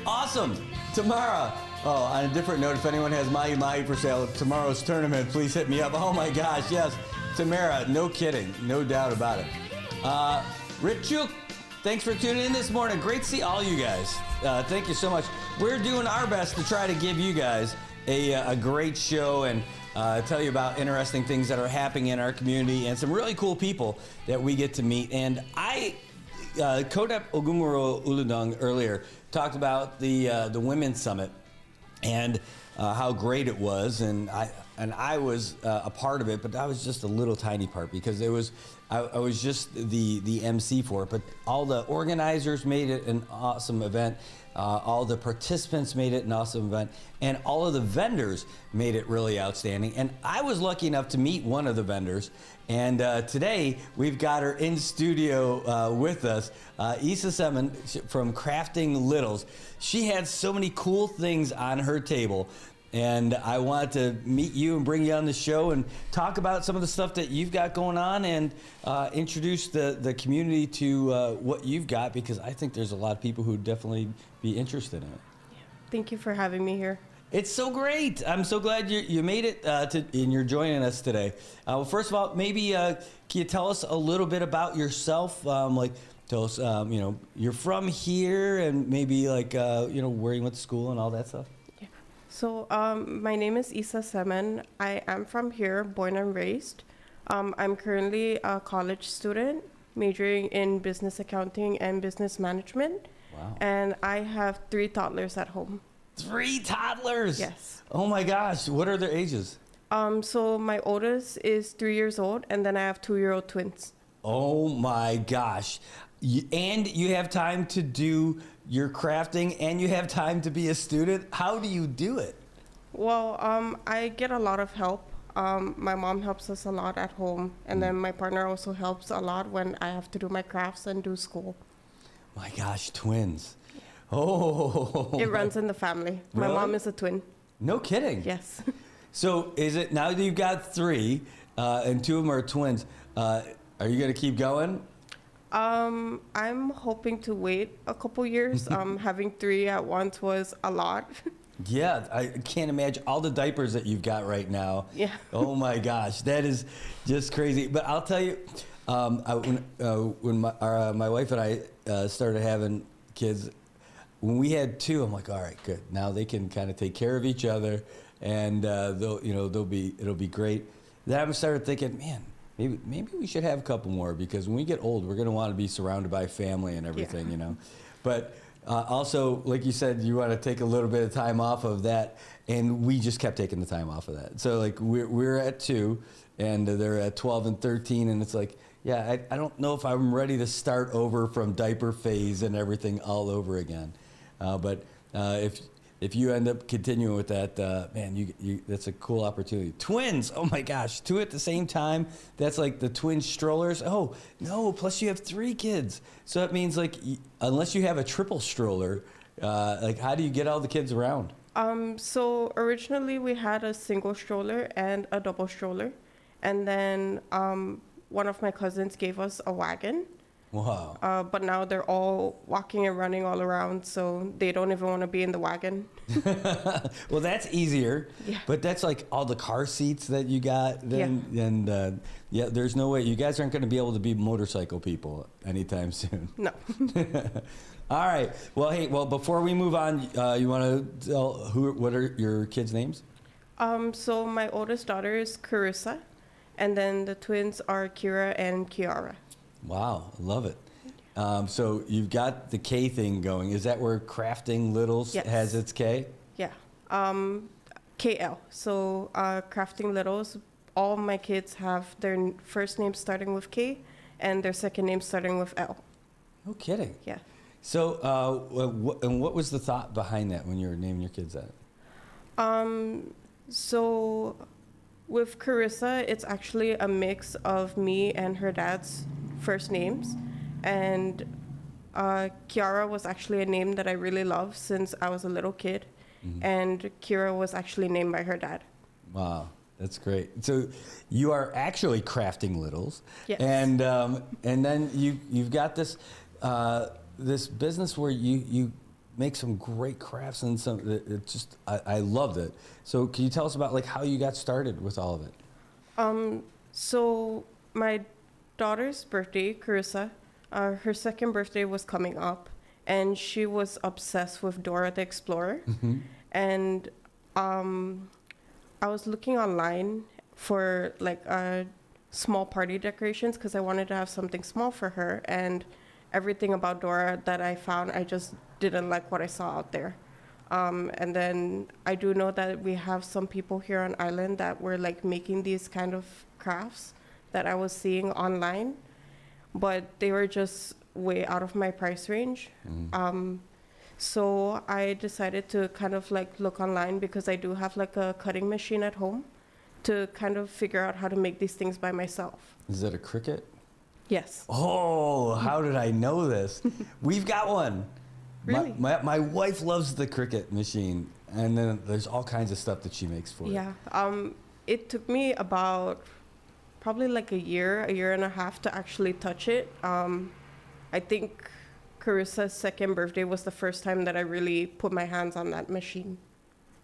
Awesome. Tomorrow, on a different note, if anyone has Mahi for sale at tomorrow's tournament, please hit me up. Oh my gosh, yes. Tamara, no kidding. No doubt about it. Richuk, thanks for tuning in this morning. Great to see all you guys. Thank you so much. We're doing our best to try to give you guys a great show and tell you about interesting things that are happening in our community and some really cool people that we get to meet. And Kodep Ogumuro Uludong earlier talked about the Women's Summit and how great it was, and I was a part of it, but I was just a little tiny part because I was just the MC for it. But all the organizers made it an awesome event. All the participants made it an awesome event, and all of the vendors made it really outstanding. And I was lucky enough to meet one of the vendors, and today we've got her in studio with us, Isa Semen from Crafting Littles. She had so many cool things on her table, And I want to meet you and bring you on the show and talk about some of the stuff that you've got going on and introduce the community to what you've got, because I think there's a lot of people who would definitely be interested in it. Thank you for having me here. It's so great. I'm so glad you made it and you're joining us today. Well, first of all, maybe can you tell us a little bit about yourself? Tell us, you're from here and maybe where you went to school and all that stuff. So my name is Isa Semen. I am from here, born and raised. I'm currently a college student majoring in business accounting and business management. Wow. And I have 3 toddlers at home. 3 toddlers? Yes. Oh my gosh, what are their ages? So my oldest is 3 years old, and then I have 2-year-old twins. Oh my gosh. And you have time to do your crafting and you have time to be a student. How do you do it? Well, I get a lot of help. My mom helps us a lot at home, and then my partner also helps a lot when I have to do my crafts and do school. My gosh, twins. Oh. It runs in the family. My Really? mom is a twin. No kidding. Yes. So is it, now that you've got 3 and 2 of them are twins, are you going to keep going? I'm hoping to wait a couple years. Having 3 at once was a lot. Yeah, I can't imagine all the diapers that you've got right now. Yeah. Oh my gosh, that is just crazy. But I'll tell you, when my wife and I started having kids, when we had 2, I'm like, all right, good. Now they can kind of take care of each other, and it'll be great. Then I started thinking, man, maybe we should have a couple more, because when we get old, we're going to want to be surrounded by family and everything, But also, like you said, you want to take a little bit of time off of that, and we just kept taking the time off of that. So like we're at 2, and they're at 12 and 13, and it's like, yeah, I don't know if I'm ready to start over from diaper phase and everything all over again. But if you end up continuing with that, man, that's a cool opportunity. Twins, oh my gosh, 2 at the same time. That's like the twin strollers. Oh no, plus you have 3 kids. So that means unless you have a triple stroller, how do you get all the kids around? So originally we had a single stroller and a double stroller, and then one of my cousins gave us a wagon. Wow. But now they're all walking and running all around, so they don't even want to be in the wagon. Well, that's easier. Yeah. But that's like all the car seats that you got then. Yeah. And there's no way. You guys aren't going to be able to be motorcycle people anytime soon. No. All right. Well, before we move on, you want to tell what are your kids' names? So my oldest daughter is Carissa, and then the twins are Kira and Kiara. Wow, I love it. So you've got the K thing going. Is that where Crafting Littles has its K? Yeah. KL. So Crafting Littles, all my kids have their first name starting with K and their second name starting with L. No kidding. Yeah. So what was the thought behind that when you were naming your kids that? So with Carissa, it's actually a mix of me and her dad's first names, and Kiara was actually a name that I really loved since I was a little kid, and Kira was actually named by her dad. Wow, that's great. So you are actually Crafting Littles, yes. And then you've got this this business where you make some great crafts and some. It just I loved it. So can you tell us about how you got started with all of it? So my daughter's birthday, Carissa, her second birthday was coming up, and she was obsessed with Dora the Explorer. And I was looking online for small party decorations because I wanted to have something small for her, and everything about Dora that I found, I just didn't like what I saw out there. And then I do know that we have some people here on island that were making these kind of crafts that I was seeing online, but they were just way out of my price range. So I decided to kind of look online, because I do have a cutting machine at home, to kind of figure out how to make these things by myself. Is that a Cricut? Yes. Oh, how did I know this? We've got one. Really? My wife loves the Cricut machine, and then there's all kinds of stuff that she makes for it. Yeah. It took me about probably like a year and a half to actually touch it. I think Carissa's second birthday was the first time that I really put my hands on that machine.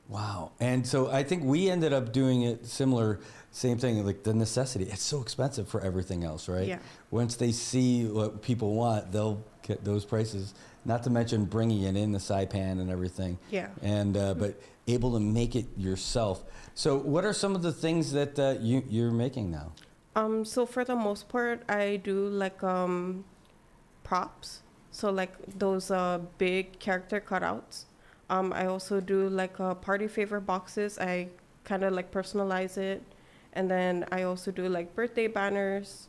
Wow. And so I think we ended up doing it similar, same thing, like the necessity. It's so expensive for everything else, right? Yeah. Once they see what people want, they'll get those prices, not to mention bringing it in the Saipan and everything. Yeah. And, but able to make it yourself. So what are some of the things that you're making now? So for the most part, I do like props. So like those big character cutouts. I also do like party favor boxes. I kind of like personalize it. And then I also do like birthday banners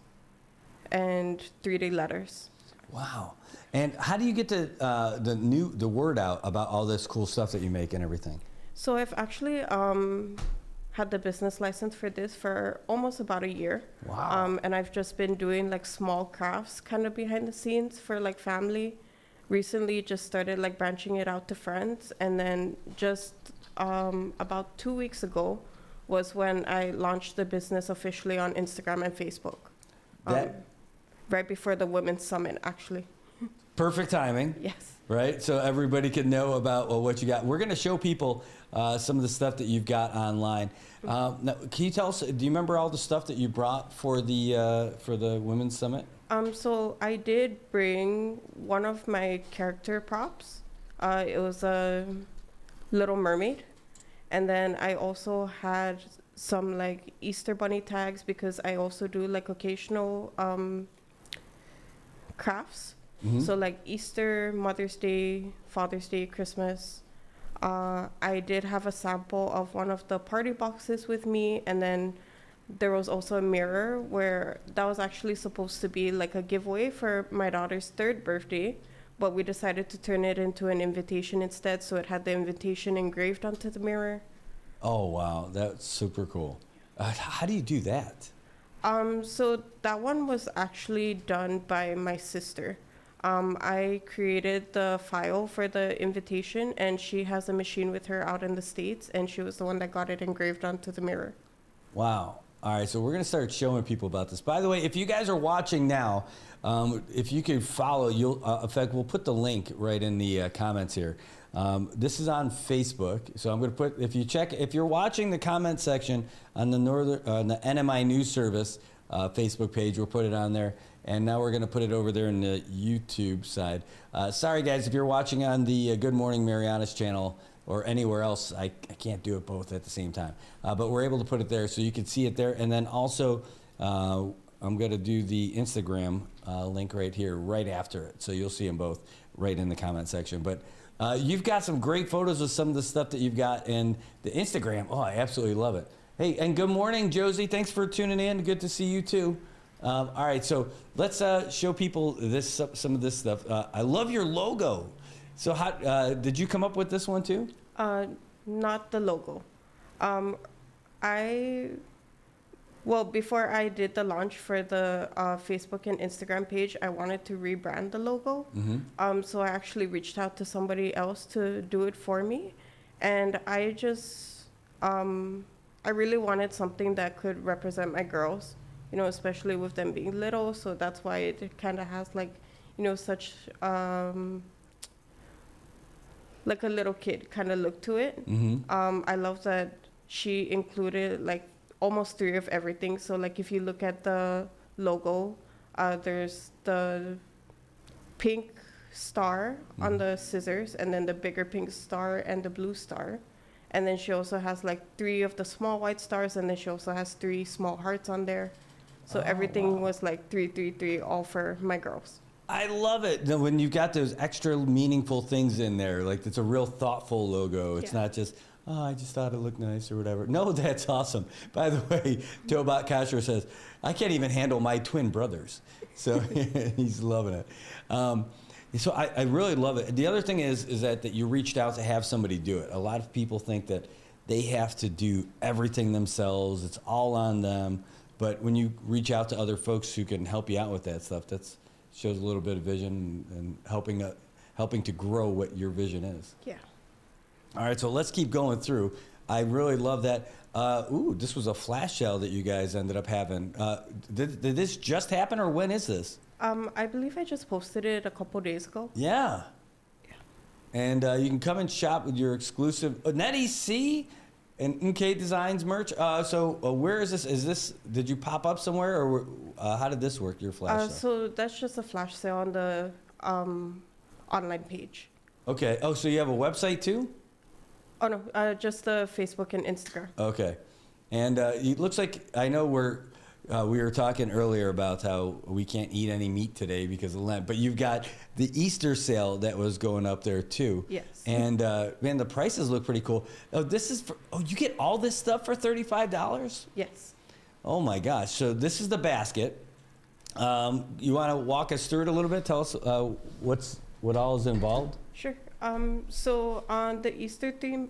and 3D letters. Wow. And how do you get the word out about all this cool stuff that you make and everything? So I've actually had the business license for this for almost about a year. Wow. And I've just been doing like small crafts kind of behind the scenes for like family. Recently just started like branching it out to friends. And then just about 2 weeks ago was when I launched the business officially on Instagram and Facebook. Right before the Women's Summit, actually. Perfect timing. Yes. Right? So everybody can know about what you got. We're going to show people some of the stuff that you've got online. Now, can you tell us, do you remember all the stuff that you brought for the Women's Summit? So I did bring one of my character props. It was a Little Mermaid. And then I also had some like Easter bunny tags because I also do like occasional crafts. Mm-hmm. So like Easter, Mother's Day, Father's Day, Christmas. I did have a sample of one of the party boxes with me, and then there was also a mirror where that was actually supposed to be like a giveaway for my daughter's 3rd birthday, but we decided to turn it into an invitation instead, so it had the invitation engraved onto the mirror. Oh, wow. That's super cool. How do you do that? So that one was actually done by my sister. I created the file for the invitation, and she has a machine with her out in the States, and she was the one that got it engraved onto the mirror. Wow. All right, so we're going to start showing people about this. By the way, if you guys are watching now, if you can follow, in fact, we'll put the link right in the comments here. This is on Facebook, so I'm going to put, if you're watching the comment section on the the NMI News Service Facebook page, we'll put it on there. And now we're going to put it over there in the YouTube side. Sorry, guys, if you're watching on the Good Morning Marianas channel or anywhere else, I can't do it both at the same time. But we're able to put it there so you can see it there. And then also, I'm going to do the Instagram link right here, right after it. So you'll see them both right in the comment section. But you've got some great photos of some of the stuff that you've got in the Instagram. Oh, I absolutely love it. Hey, and good morning, Josie. Thanks for tuning in. Good to see you, too. All right, so let's show people some of this stuff. I love your logo. So how did you come up with this one too? Not the logo. Before I did the launch for the Facebook and Instagram page, I wanted to rebrand the logo. Mm-hmm. So I actually reached out to somebody else to do it for me. And I just, I really wanted something that could represent my girls. You know, especially with them being little, so that's why it kind of has like, you know, such like a little kid kind of look to it. Mm-hmm. I love that she included like almost 3 of everything. So like if you look at the logo, there's the pink star on the scissors, and then the bigger pink star and the blue star. And then she also has like 3 of the small white stars, and then she also has 3 small hearts on there. So everything was like 3, 3, 3, all for my girls. I love it when you've got those extra meaningful things in there. Like it's a real thoughtful logo. It's not just, oh, I just thought it looked nice or whatever. No, that's awesome. By the way, Tobot Castro says, I can't even handle my twin brothers. So he's loving it. So I really love it. The other thing is that you reached out to have somebody do it. A lot of people think that they have to do everything themselves. It's all on them. But when you reach out to other folks who can help you out with that stuff, that shows a little bit of vision and helping helping to grow what your vision is. Yeah. All right, so let's keep going through. I really love that. This was a flash sale that you guys ended up having. Did this just happen, or when is this? I believe I just posted it a couple days ago. Yeah. And you can come and shop with your exclusive NetEC and NK Designs merch. Where is this? Did you pop up somewhere, or how did this work, your flash sale? So that's just a flash sale on the online page. Okay. Oh, so you have a website too? Oh, no, just the Facebook and Instagram. Okay. And it looks like, I know we were talking earlier about how we can't eat any meat today because of Lent, but you've got the Easter sale that was going up there too. Yes. And man, the prices look pretty cool. You get all this stuff for $35? Yes. Oh my gosh. So this is the basket. You want to walk us through it a little bit? Tell us what all is involved? Sure. So on the Easter theme,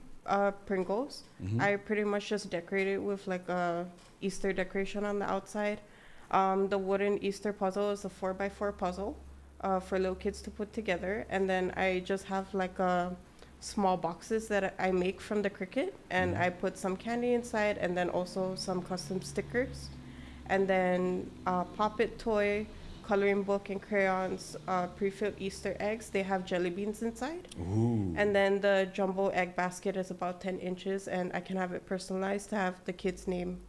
Pringles, I pretty much just decorated with like a Easter decoration on the outside. The wooden Easter puzzle is a 4x4 puzzle for little kids to put together. And then I just have like small boxes that I make from the Cricut, and I put some candy inside and then also some custom stickers. And then Pop-It toy, coloring book and crayons, pre-filled Easter eggs. They have jelly beans inside. Ooh. And then the jumbo egg basket is about 10 inches, and I can have it personalized to have the kid's name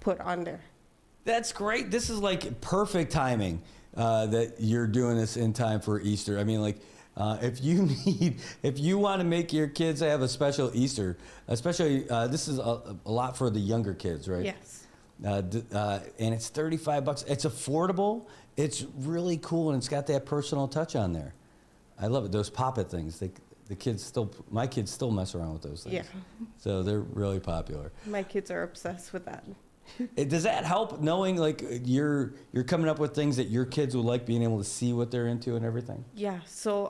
put on there. That's great. This is like perfect timing that you're doing this in time for Easter. I mean, like, if you want to make your kids have a special Easter, especially this is a lot for the younger kids, right? Yes. And it's $35. It's affordable. It's really cool, and it's got that personal touch on there. I love it. Those Pop-It things. My kids still mess around with those things. Yeah. So they're really popular. My kids are obsessed with that. Does that help knowing like you're coming up with things that your kids will like, being able to see what they're into and everything? Yeah. So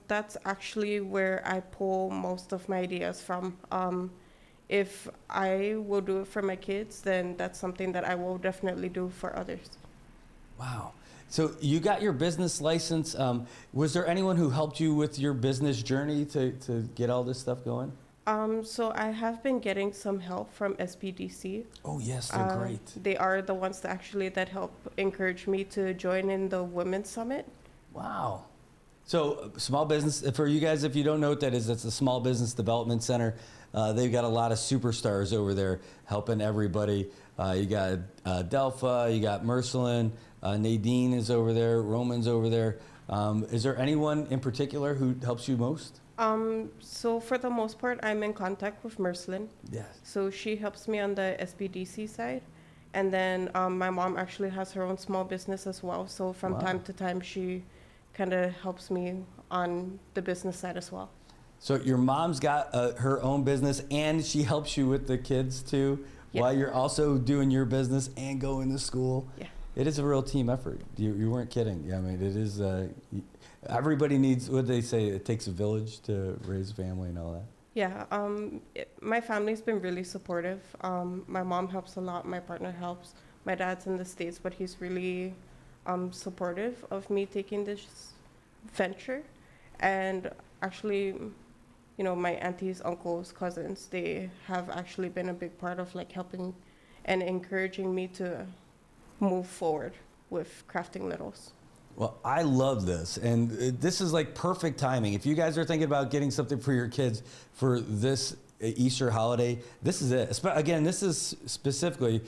that's actually where I pull most of my ideas from. If I will do it for my kids, then that's something that I will definitely do for others. Wow. So you got your business license. Was there anyone who helped you with your business journey to get all this stuff going? So I have been getting some help from SBDC. Oh, yes, they're great. They are the ones that help encourage me to join in the Women's Summit. Wow. So small business, for you guys, if you don't know what that is, it's the Small Business Development Center. They've got a lot of superstars over there helping everybody. You got Delpha, you got Mercelin, Nadine is over there, Roman's over there. Is there anyone in particular who helps you most? So for the most part, I'm in contact with Mercelin. Yes. So she helps me on the SBDC side. And then my mom actually has her own small business as well. So from time to time, she kind of helps me on the business side as well. So your mom's got her own business, and she helps you with the kids too, while you're also doing your business and going to school. Yeah. It is a real team effort. You weren't kidding. Yeah, I mean, it is. Everybody needs, what they say, it takes a village to raise a family and all that. Yeah, my family's been really supportive. My mom helps a lot. My partner helps. My dad's in the States, but he's really supportive of me taking this venture. And actually, you know, my aunties, uncles, cousins, they have actually been a big part of like helping and encouraging me to move forward with Crafting Littles. Well, I love this, and this is like perfect timing. If you guys are thinking about getting something for your kids for this Easter holiday, this is it. Again, this is specifically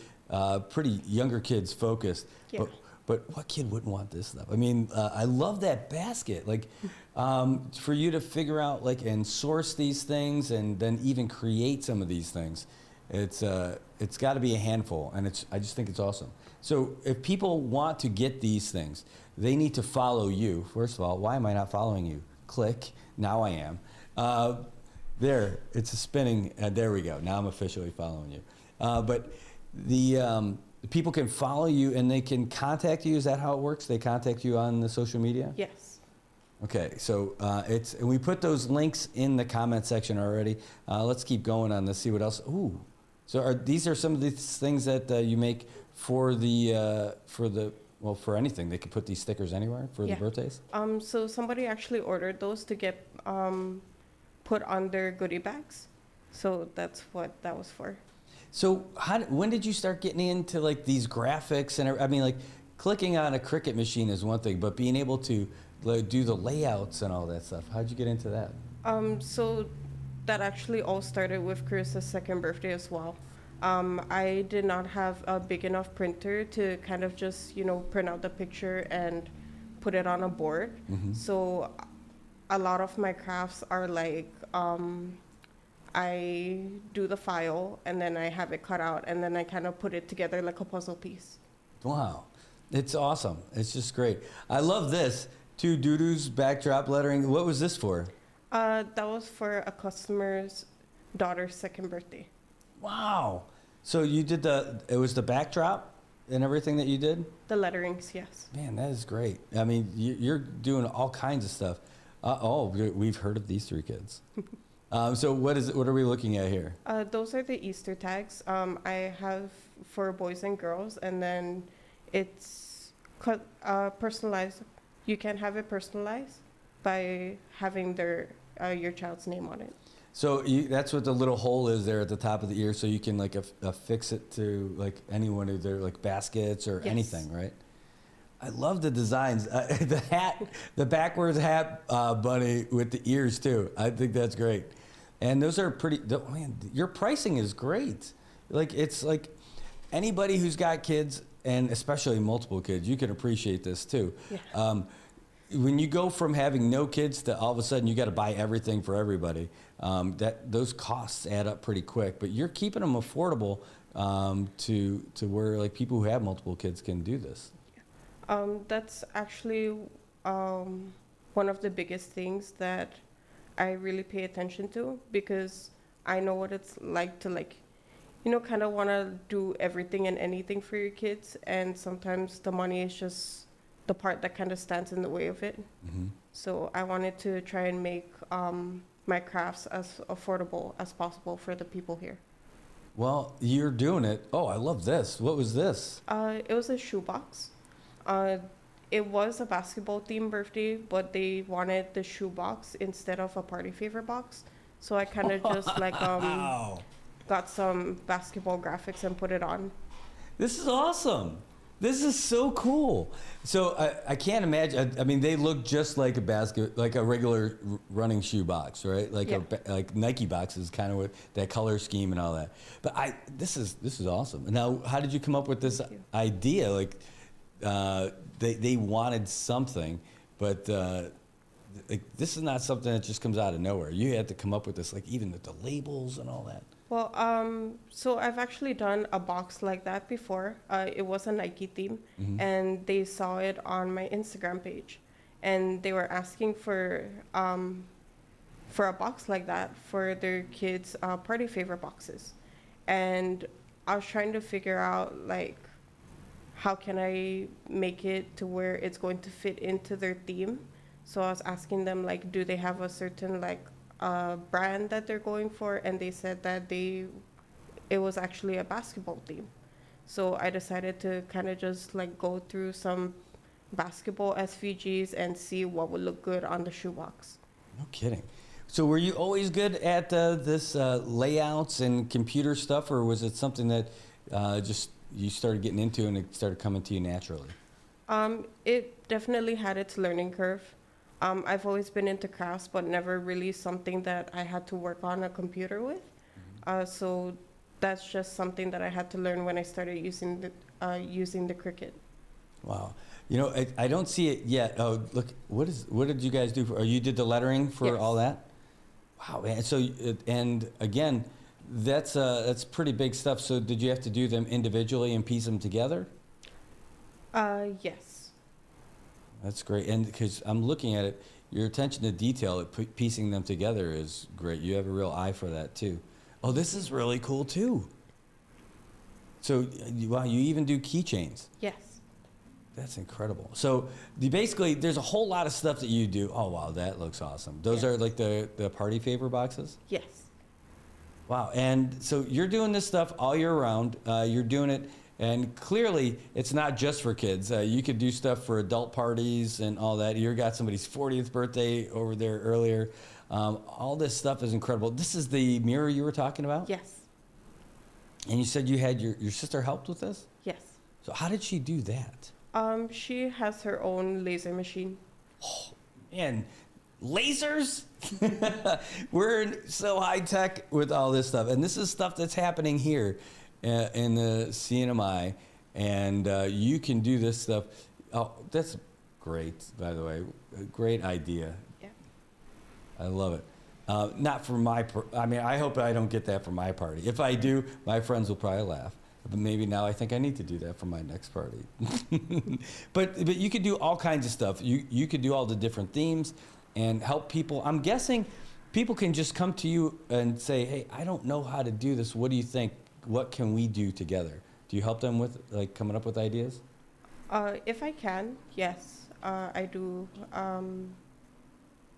pretty younger kids focused. Yeah. But what kid wouldn't want this stuff? I mean, I love that basket. Like, for you to figure out and source these things and then even create some of these things, it's got to be a handful, and I just think it's awesome. So if people want to get these things, they need to follow you. First of all, why am I not following you? Click. Now I am. There, it's a spinning. There we go. Now I'm officially following you. But the people can follow you and they can contact you. Is that how it works? They contact you on the social media? Yes. Okay, so and we put those links in the comment section already. Let's keep going on this. See what else. Ooh, so these are some of the things that you make for the Well, for anything, they could put these stickers anywhere for the birthdays? So somebody actually ordered those to get put on their goodie bags. So that's what that was for. So when did you start getting into like these graphics? And I mean, like clicking on a Cricut machine is one thing, but being able to do the layouts and all that stuff, how'd you get into that? So that actually all started with Carissa's second birthday as well. I did not have a big enough printer to kind of just, print out the picture and put it on a board. So a lot of my crafts are like, I do the file and then I have it cut out and then I kind of put it together like a puzzle piece. Wow. It's awesome. It's just great. I love this. 2 doo-doos, backdrop lettering. What was this for? That was for a customer's daughter's second birthday. Wow. So you did it was the backdrop and everything that you did? The letterings, yes. Man, that is great. I mean, you're doing all kinds of stuff. We've heard of these 3 kids. So what are we looking at here? Those are the Easter tags. I have for boys and girls, and then it's personalized. You can have it personalized by having your child's name on it. So that's what the little hole is there at the top of the ear, so you can like affix it to like any one of their like baskets or anything, right? I love the designs. The hat, the backwards hat bunny with the ears too. I think that's great. And those are pretty, man, your pricing is great. Like it's like anybody who's got kids, and especially multiple kids, you can appreciate this too. Yeah. When you go from having no kids to all of a sudden you got to buy everything for everybody, those costs add up pretty quick. But you're keeping them affordable to where like people who have multiple kids can do this. That's actually one of the biggest things that I really pay attention to, because I know what it's like to kind of want to do everything and anything for your kids, and sometimes the money is just the part that kind of stands in the way of it. So I wanted to try and make my crafts as affordable as possible for the people here. Well, you're doing it. Oh, I love this. What was this? It was a shoebox. It was a basketball themed birthday, but they wanted the shoebox instead of a party favor box. So I kind of just got some basketball graphics and put it on. This is awesome. This is so cool. So I can't imagine. I mean, they look just like a regular running shoe box, right? Like Nike boxes, kind of with that color scheme and all that. But this is awesome. Now, how did you come up with this idea? Like, they wanted something, but this is not something that just comes out of nowhere. You had to come up with this, like even the labels and all that. Well, so I've actually done a box like that before. It was a Nike theme, and they saw it on my Instagram page, and they were asking for a box like that for their kids' party favor boxes, and I was trying to figure out like how can I make it to where it's going to fit into their theme. So I was asking them like, do they have a certain brand that they're going for, and they said that it was actually a basketball theme. So I decided to kind of just go through some basketball SVGs and see what would look good on the shoebox. No kidding. So were you always good at this layouts and computer stuff, or was it something that just you started getting into and it started coming to you naturally? It definitely had its learning curve. I've always been into crafts, but never really something that I had to work on a computer with. So that's just something that I had to learn when I started using the Cricut. Wow. You know, I don't see it yet. Oh, look, what did you guys do? You did the lettering for all that? Wow, man. So, and again, that's pretty big stuff. So did you have to do them individually and piece them together? Yes. That's great. And because I'm looking at it, your attention to detail at piecing them together is great. You have a real eye for that too. Oh, this is really cool too. So, wow, you even do keychains. Yes. That's incredible. So basically, there's a whole lot of stuff that you do. Oh, wow, that looks awesome. Those are like the party favor boxes? Yes. Wow. And so you're doing this stuff all year round. You're doing it And clearly, it's not just for kids. You could do stuff for adult parties and all that. You got somebody's 40th birthday over there earlier. All this stuff is incredible. This is the mirror you were talking about? Yes. And you said you had your sister helped with this? Yes. So how did she do that? She has her own laser machine. Oh, man, lasers? We're so high tech with all this stuff. And this is stuff that's happening here in the CNMI. And you can do this stuff. Oh, that's great, by the way. A great idea. Yeah. I love it. Not for my, I hope I don't get that for my party. If I do, my friends will probably laugh. But maybe now I think I need to do that for my next party. but you could do all kinds of stuff. You could do all the different themes and help people. I'm guessing people can just come to you and say, hey, I don't know how to do this. What do you think? What can we do together? Do you help them with coming up with ideas? If I can, yes. I do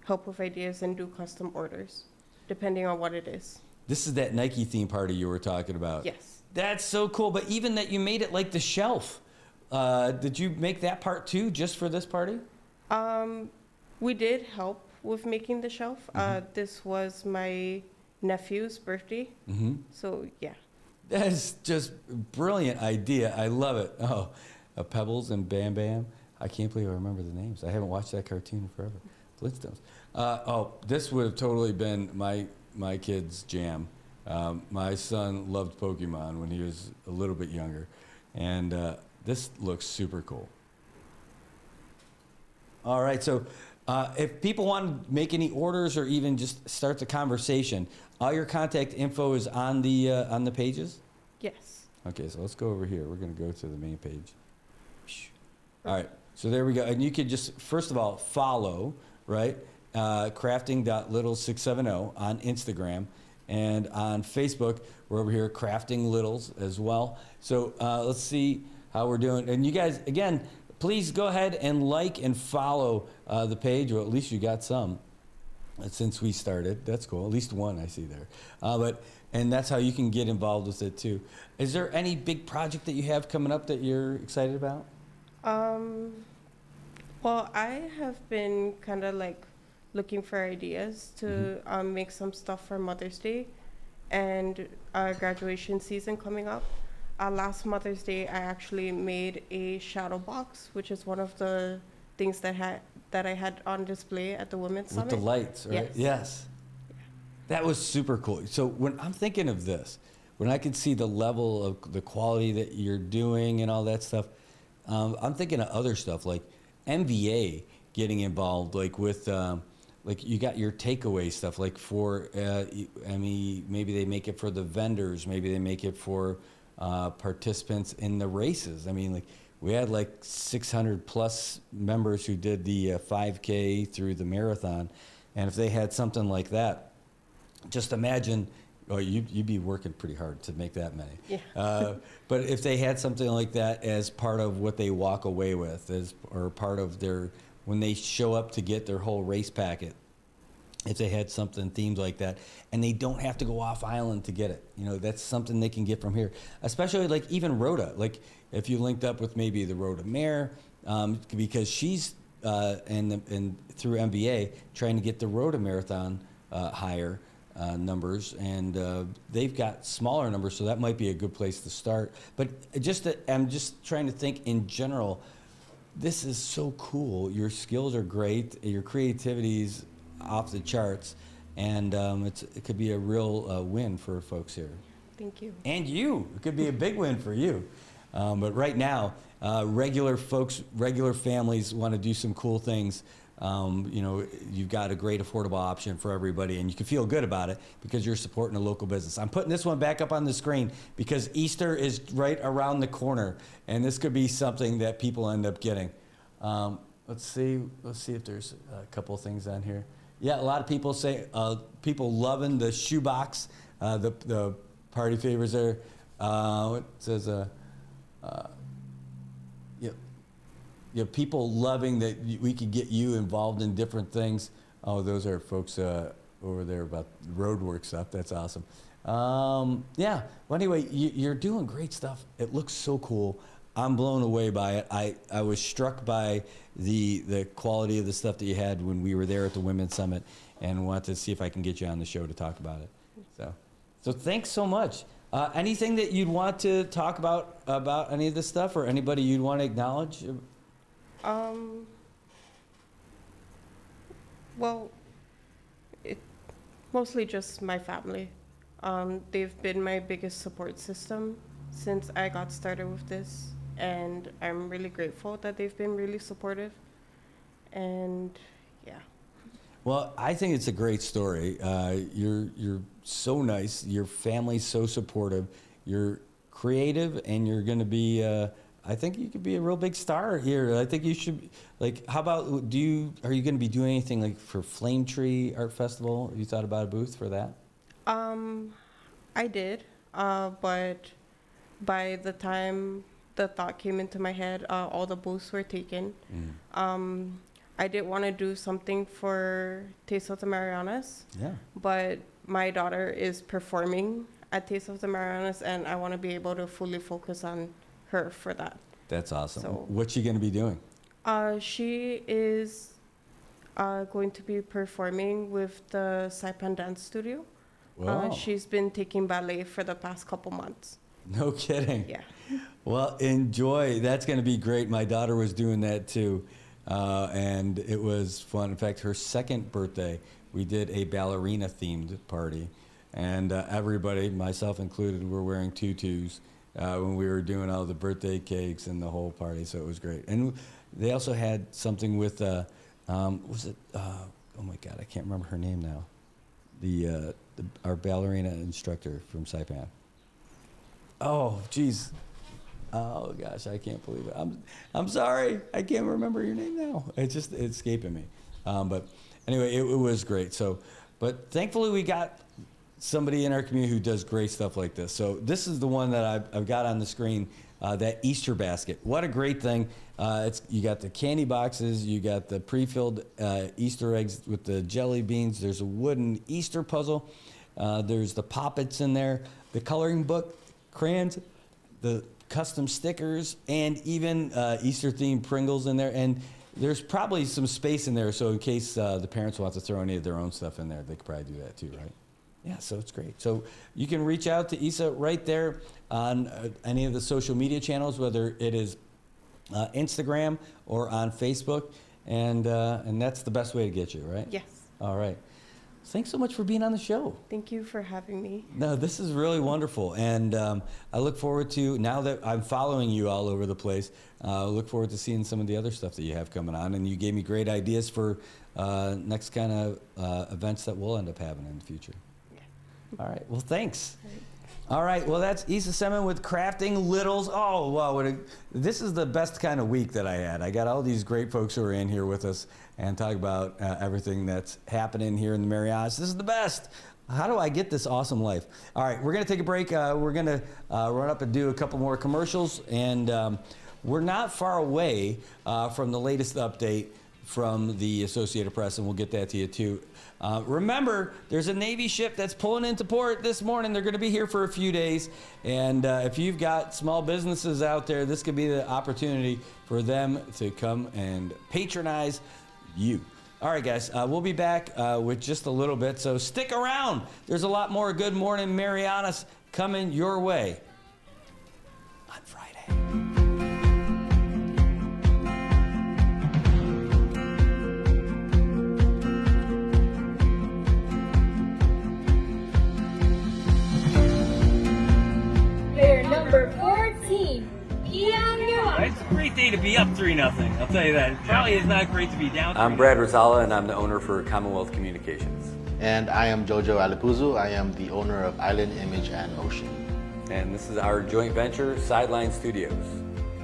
help with ideas and do custom orders, depending on what it is. This is that Nike theme party you were talking about. Yes. That's so cool. But even that you made it like the shelf. Did you make that part too, just for this party? We did help with making the shelf. This was my nephew's birthday. So, yeah. That is just a brilliant idea. I love it. Oh, Pebbles and Bam Bam. I can't believe I remember the names. I haven't watched that cartoon in forever. Flintstones. This would have totally been my kid's jam. My son loved Pokemon when he was a little bit younger. And this looks super cool. All right, so if people want to make any orders or even just start the conversation, all your contact info is on the pages? Yes. Okay, so let's go over here. We're going to go to the main page. All right, so there we go. And you could just, first of all, follow, right, crafting.little670 on Instagram. And on Facebook, we're over here, Crafting Littles as well. So let's see how we're doing. And you guys, again, please go ahead and like and follow the page, or at least you got some since we started. That's cool. At least one I see there. And that's how you can get involved with it too. Is there any big project that you have coming up that you're excited about? Well, I have been kind of like looking for ideas to make some stuff for Mother's Day and graduation season coming up. Last Mother's Day, I actually made a shadow box, which is one of the things that I had on display at the Women's Summit. With the lights, right? Yes. That was super cool. So when I'm thinking of this, when I can see the level of the quality that you're doing and all that stuff, I'm thinking of other stuff like MVA getting involved, like with, like you got your takeaway stuff, like for, maybe they make it for the vendors, maybe they make it for participants in the races. I mean, like we had like 600 plus members who did the 5K through the marathon. And if they had something like that, just imagine, you'd be working pretty hard to make that many. Yeah. But if they had something like that as part of what they walk away with, or part of their, when they show up to get their whole race packet, if they had something themed like that, and they don't have to go off island to get it, that's something they can get from here. Especially like even Rhoda, like if you linked up with maybe the Rhoda Mayor, because she's and through MBA trying to get the Rhoda Marathon higher numbers, and they've got smaller numbers, so that might be a good place to start. But I'm just trying to think in general. This is so cool. Your skills are great. Your creativity's off the charts, and it could be a real win for folks here. Thank you. And you, it could be a big win for you. But right now, regular folks, regular families want to do some cool things. You've got a great affordable option for everybody, and you can feel good about it because you're supporting a local business. I'm putting this one back up on the screen because Easter is right around the corner, and this could be something that people end up getting. Let's see if there's a couple of things on here. Yeah, a lot of people say people loving the shoebox, the party favors there. It says people loving that we could get you involved in different things. Oh, those are folks over there about road work stuff. That's awesome. Yeah. Well, anyway, you're doing great stuff. It looks so cool. I'm blown away by it. I was struck by the quality of the stuff that you had when we were there at the Women's Summit, and wanted to see if I can get you on the show to talk about it. So thanks so much. Anything that you'd want to talk about any of this stuff, or anybody you'd want to acknowledge? Well, mostly just my family. They've been my biggest support system since I got started with this, and I'm really grateful that they've been really supportive. And yeah. Well, I think it's a great story. You're so nice. Your family's so supportive. You're creative, and you're going to be. I think you could be a real big star here. I think you should. How about are you going to be doing anything like for Flame Tree Art Festival? Have you thought about a booth for that? I did, but by the time the thought came into my head, all the booths were taken. I did want to do something for Taste of the Marianas. Yeah. But my daughter is performing at Taste of the Marianas, and I want to be able to fully focus on her for that. That's awesome. So, what's she going to be doing? She is going to be performing with the Saipan Dance Studio. Wow. She's been taking ballet for the past couple months. No kidding. Yeah. Well, enjoy. That's going to be great. My daughter was doing that too, and it was fun. In fact, her second birthday, we did a ballerina-themed party, and everybody, myself included, were wearing tutus when we were doing all the birthday cakes and the whole party, so it was great. And they also had something with, was it, oh my God, I can't remember her name now. Our ballerina instructor from Saipan. Oh, geez. Oh gosh, I can't believe it. I'm sorry, I can't remember your name now. It's escaping me. But anyway, it was great. So, but thankfully we got somebody in our community who does great stuff like this. So this is the one that I've got on the screen, that Easter basket. What a great thing. You got the candy boxes, you got the pre-filled Easter eggs with the jelly beans. There's a wooden Easter puzzle. There's the poppets in there, the coloring book, crayons, the custom stickers, and even Easter-themed Pringles in there. And there's probably some space in there, so in case the parents want to throw any of their own stuff in there, they could probably do that too, right? Yeah, so it's great. So you can reach out to Isa right there on any of the social media channels, whether it is Instagram or on Facebook, and that's the best way to get you, right? Yes. All right. Thanks so much for being on the show. Thank you for having me. No, this is really wonderful, and I look forward to, now that I'm following you all over the place, I look forward to seeing some of the other stuff that you have coming on, and you gave me great ideas for next kind of events that we'll end up having in the future. Yeah. All right, well, thanks. All right, well, that's Isa Semin with Crafting Littles. Oh, wow, this is the best kind of week that I had. I got all these great folks who are in here with us and talk about everything that's happening here in the Marianas. This is the best. How do I get this awesome life? All right, we're going to take a break. We're going to run up and do a couple more commercials, and we're not far away from the latest update from the Associated Press, and we'll get that to you too. Remember, there's a Navy ship that's pulling into port this morning. They're going to be here for a few days. And if you've got small businesses out there, this could be the opportunity for them to come and patronize you. All right, guys, we'll be back with just a little bit. So stick around. There's a lot more Good Morning Marianas coming your way on Friday. Number 14, It's a great day to be up 3-0. I'll tell you that. Probably is not great to be down. I'm Brad Rosala, and I'm the owner for Commonwealth Communications. And I am Jojo Alipuzu. I am the owner of Island Image and Ocean. And this is our joint venture, Sideline Studios.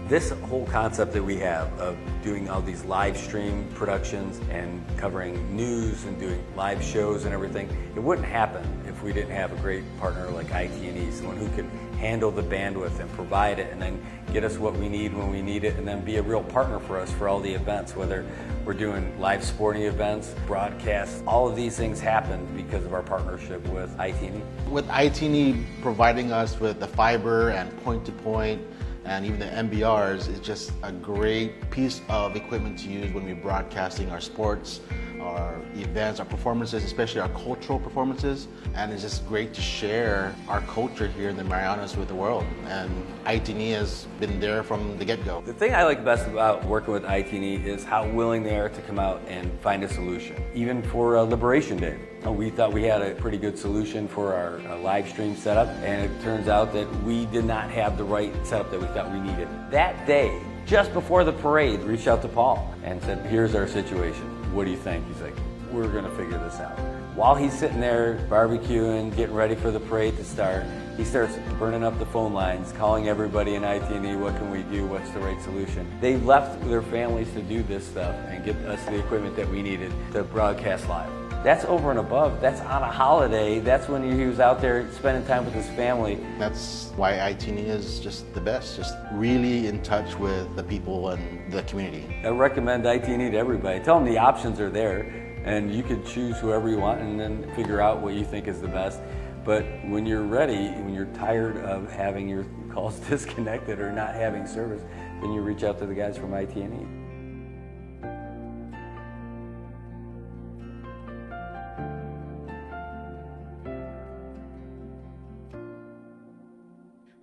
This whole concept that we have of doing all these live stream productions and covering news and doing live shows and everything, it wouldn't happen if we didn't have a great partner like IT&E, someone who can handle the bandwidth and provide it and then get us what we need when we need it and then be a real partner for us for all the events, whether we're doing live sporting events, broadcasts. All of these things happen because of our partnership with IT&E. With IT&E providing us with the fiber and point-to-point and even the MBRs, it's just a great piece of equipment to use when we're broadcasting our sports, our events, our performances, especially our cultural performances. And it's just great to share our culture here in the Marianas with the world. And IT&E has been there from the get-go. The thing I like best about working with IT&E is how willing they are to come out and find a solution. Even for Liberation Day, we thought we had a pretty good solution for our live stream setup, and it turns out that we did not have the right setup that we thought we needed. That day, just before the parade, reached out to Paul and said, here's our situation. What do you think? He's like, we're gonna figure this out. While he's sitting there barbecuing, getting ready for the parade to start, he starts burning up the phone lines, calling everybody in IT&E, what can we do, what's the right solution? They left their families to do this stuff and get us the equipment that we needed to broadcast live. That's over and above. That's on a holiday. That's when he was out there spending time with his family. That's why IT&E is just the best, just really in touch with the people and the community. I recommend IT&E to everybody. Tell them the options are there, and you could choose whoever you want and then figure out what you think is the best. But when you're ready, when you're tired of having your calls disconnected or not having service, then you reach out to the guys from IT&E.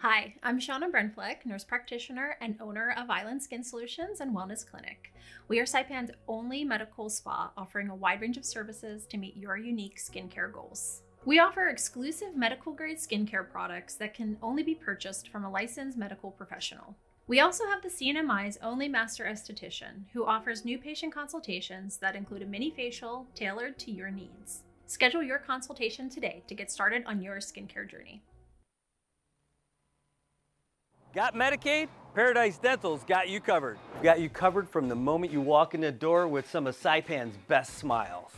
Hi, I'm Shauna Brenfleck, nurse practitioner and owner of Island Skin Solutions and Wellness Clinic. We are Saipan's only medical spa offering a wide range of services to meet your unique skincare goals. We offer exclusive medical-grade skincare products that can only be purchased from a licensed medical professional. We also have the CNMI's only master esthetician, who offers new patient consultations that include a mini facial tailored to your needs. Schedule your consultation today to get started on your skincare journey. Got Medicaid? Paradise Dental's got you covered. Got you covered from the moment you walk in the door with some of Saipan's best smiles.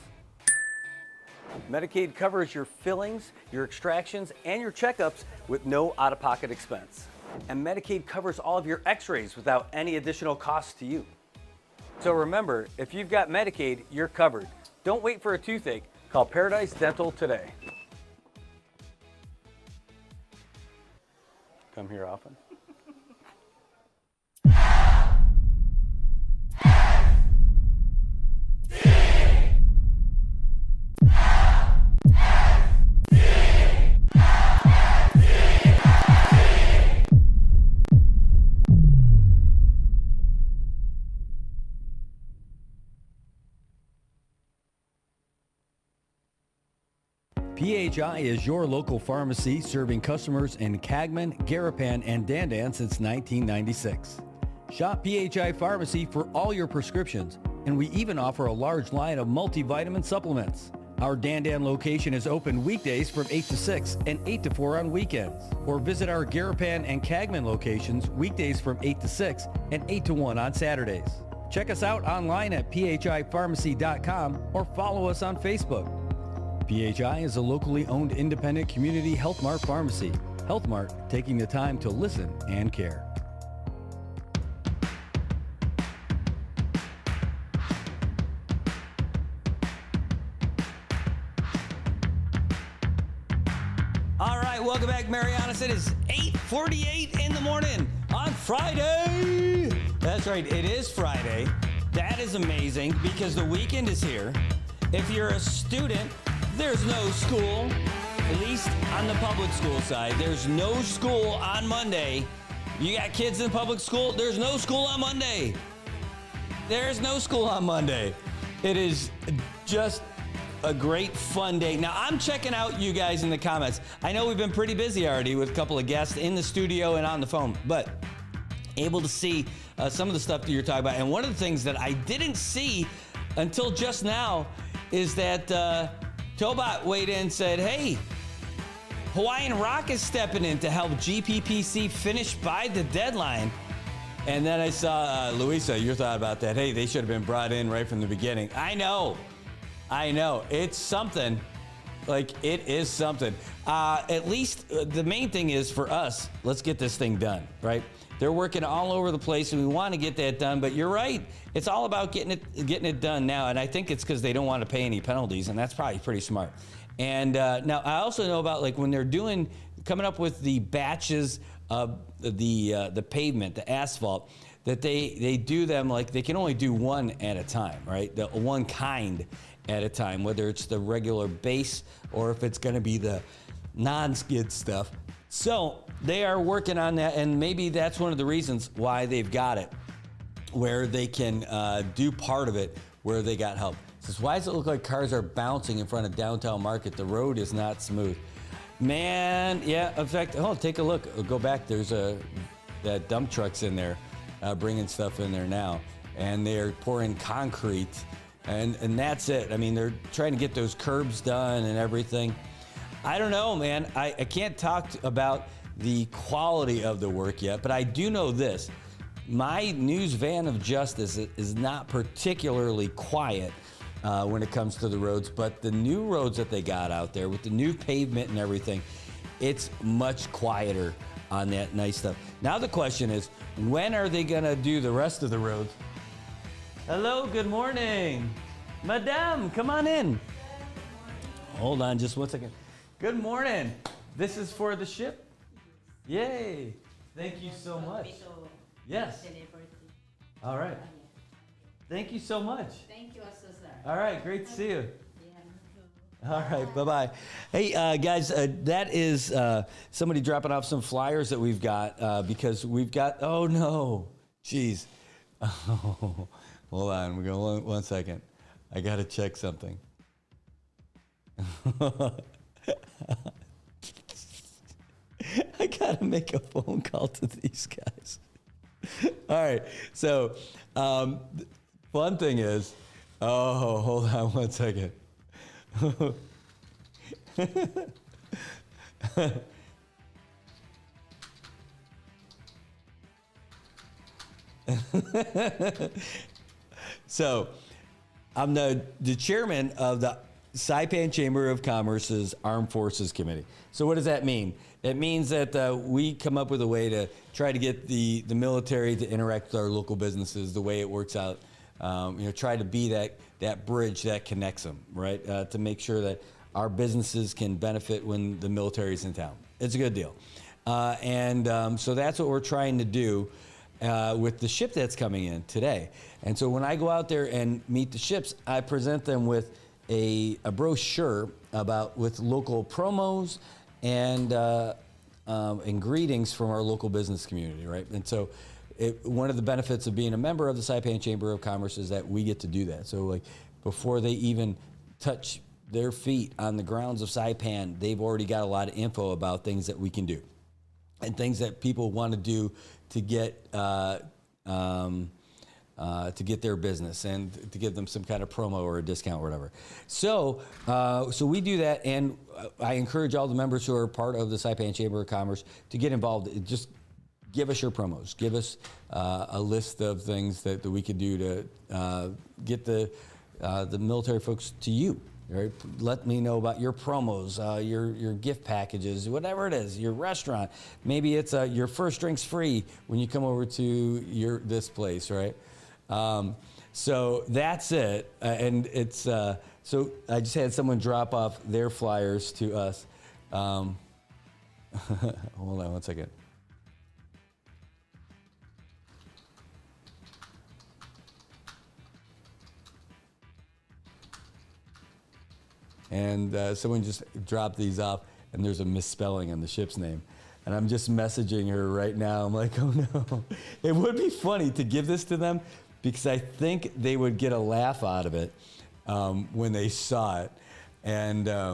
Medicaid covers your fillings, your extractions, and your checkups with no out-of-pocket expense. And Medicaid covers all of your x-rays without any additional cost to you. So remember, if you've got Medicaid, you're covered. Don't wait for a toothache. Call Paradise Dental today. Come here often. PHI is your local pharmacy serving customers in Cagman, Garapan, and Dandan since 1996. Shop PHI Pharmacy for all your prescriptions, and we even offer a large line of multivitamin supplements. Our Dandan location is open weekdays from 8 to 6 and 8 to 4 on weekends. Or visit our Garapan and Cagman locations weekdays from 8 to 6 and 8 to 1 on Saturdays. Check us out online at phipharmacy.com or follow us on Facebook. PHI is a locally owned independent community Health Mart pharmacy. Health Mart, taking the time to listen and care. All right, welcome back, Marianas. It is 8:48 in the morning on Friday. That's right, it is Friday. That is amazing because the weekend is here. If you're a student, there's no school, at least on the public school side. There's no school on Monday. You got kids in public school, there's no school on Monday. There's no school on Monday. It is just a great fun day. Now, I'm checking out you guys in the comments. I know we've been pretty busy already with a couple of guests in the studio and on the phone, but able to see some of the stuff that you're talking about. And one of the things that I didn't see until just now is that Tobot weighed in and said, hey, Hawaiian Rock is stepping in to help GPPC finish by the deadline. And then I saw, Luisa, your thought about that. Hey, they should have been brought in right from the beginning. I know. It's something. Like, it is something. At least the main thing is for us, let's get this thing done, right? They're working all over the place, and we want to get that done. But you're right. It's all about getting it done now. And I think it's because they don't want to pay any penalties, and that's probably pretty smart. And now I also know about, like, when they're coming up with the batches of the pavement, the asphalt, that they do them, like, they can only do one at a time, right? The one kind at a time, whether it's the regular base or if it's going to be the non-skid stuff. So they are working on that, and maybe that's one of the reasons why they've got it, where they can do part of it where they got help. It says, why does it look like cars are bouncing in front of downtown Market? The road is not smooth. Man, yeah, in fact, take a look. Go back. There's that dump truck's in there, bringing stuff in there now, and they're pouring concrete. And that's it. I mean, they're trying to get those curbs done and everything. I don't know, man. I can't talk about the quality of the work yet, but I do know this. My news van of justice is not particularly quiet when it comes to the roads, but the new roads that they got out there with the new pavement and everything, it's much quieter on that nice stuff. Now the question is, when are they going to do the rest of the roads? Hello, good morning. Madame, come on in. Hold on just 1 second. Good morning. This is for the ship? Yay. Thank you so much. Yes. All right. Thank you so much. Thank you, sir. All right, great to see you. All right, bye-bye. Hey, guys, that is somebody dropping off some flyers that we've got because we've got, oh, no. Jeez. Oh. Hold on, we go 1 second. I gotta check something. I gotta make a phone call to these guys. All right, so fun thing is, hold on 1 second. So, I'm the chairman of the Saipan Chamber of Commerce's Armed Forces Committee. So what does that mean? It means that we come up with a way to try to get the military to interact with our local businesses the way it works out. Try to be that bridge that connects them, right? To make sure that our businesses can benefit when the military's in town. It's a good deal. So that's what we're trying to do with the ship that's coming in today. And so when I go out there and meet the ships, I present them with a brochure with local promos and greetings from our local business community, right? And so one of the benefits of being a member of the Saipan Chamber of Commerce is that we get to do that. So like before they even touch their feet on the grounds of Saipan, they've already got a lot of info about things that we can do and things that people want to do to get their business and to give them some kind of promo or a discount or whatever. So we do that, and I encourage all the members who are part of the Saipan Chamber of Commerce to get involved. Just give us your promos. Give us a list of things that we could do to get the military folks to you. Right? Let me know about your promos, your gift packages, whatever it is, your restaurant. Maybe it's your first drink's free when you come over to this place, right? So that's it. And it's so I just had someone drop off their flyers to us. Hold on 1 second. And someone just dropped these off, and there's a misspelling on the ship's name. And I'm just messaging her right now. I'm like, oh no. It would be funny to give this to them because I think they would get a laugh out of it when they saw it. And I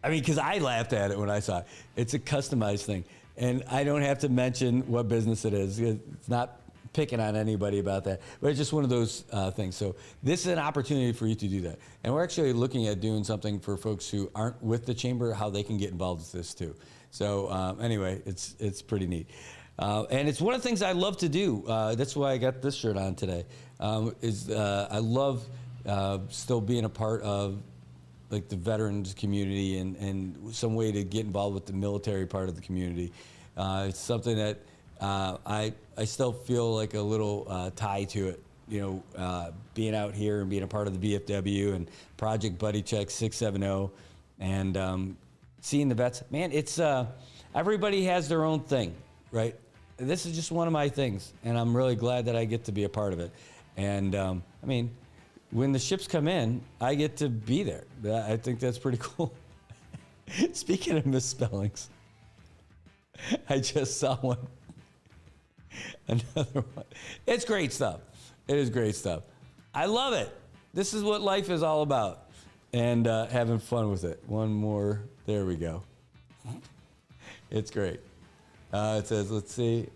mean, because I laughed at it when I saw it. It's a customized thing. And I don't have to mention what business it is. It's not picking on anybody about that, but it's just one of those things. So this is an opportunity for you to do that. And we're actually looking at doing something for folks who aren't with the chamber, how they can get involved with this too. So anyway, it's pretty neat. And it's one of the things I love to do. That's why I got this shirt on today. I love still being a part of like the veterans community and some way to get involved with the military part of the community. It's something that I still feel like a little tie to it. You know, being out here and being a part of the VFW and Project Buddy Check 670 and seeing the vets. Man, it's everybody has their own thing, right? This is just one of my things, and I'm really glad that I get to be a part of it. And I mean, when the ships come in, I get to be there. I think that's pretty cool. Speaking of misspellings, I just saw one. Another one. It's great stuff. It is great stuff. I love it. This is what life is all about. And having fun with it. One more. There we go. It's great. It says, let's see.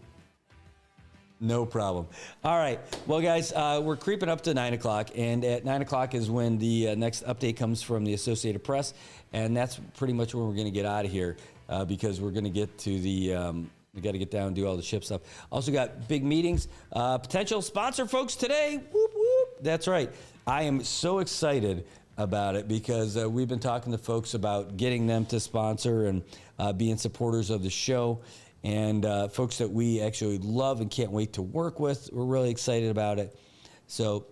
No problem. All right. Well, guys, we're creeping up to 9 o'clock. And at 9 o'clock is when the next update comes from the Associated Press. And that's pretty much when we're going to get out of here because we're going to get to the... we got to get down and do all the ship stuff. Also got big meetings. Potential sponsor folks today. Whoop, whoop. That's right. I am so excited about it because we've been talking to folks about getting them to sponsor and being supporters of the show. And folks that we actually love and can't wait to work with. We're really excited about it. So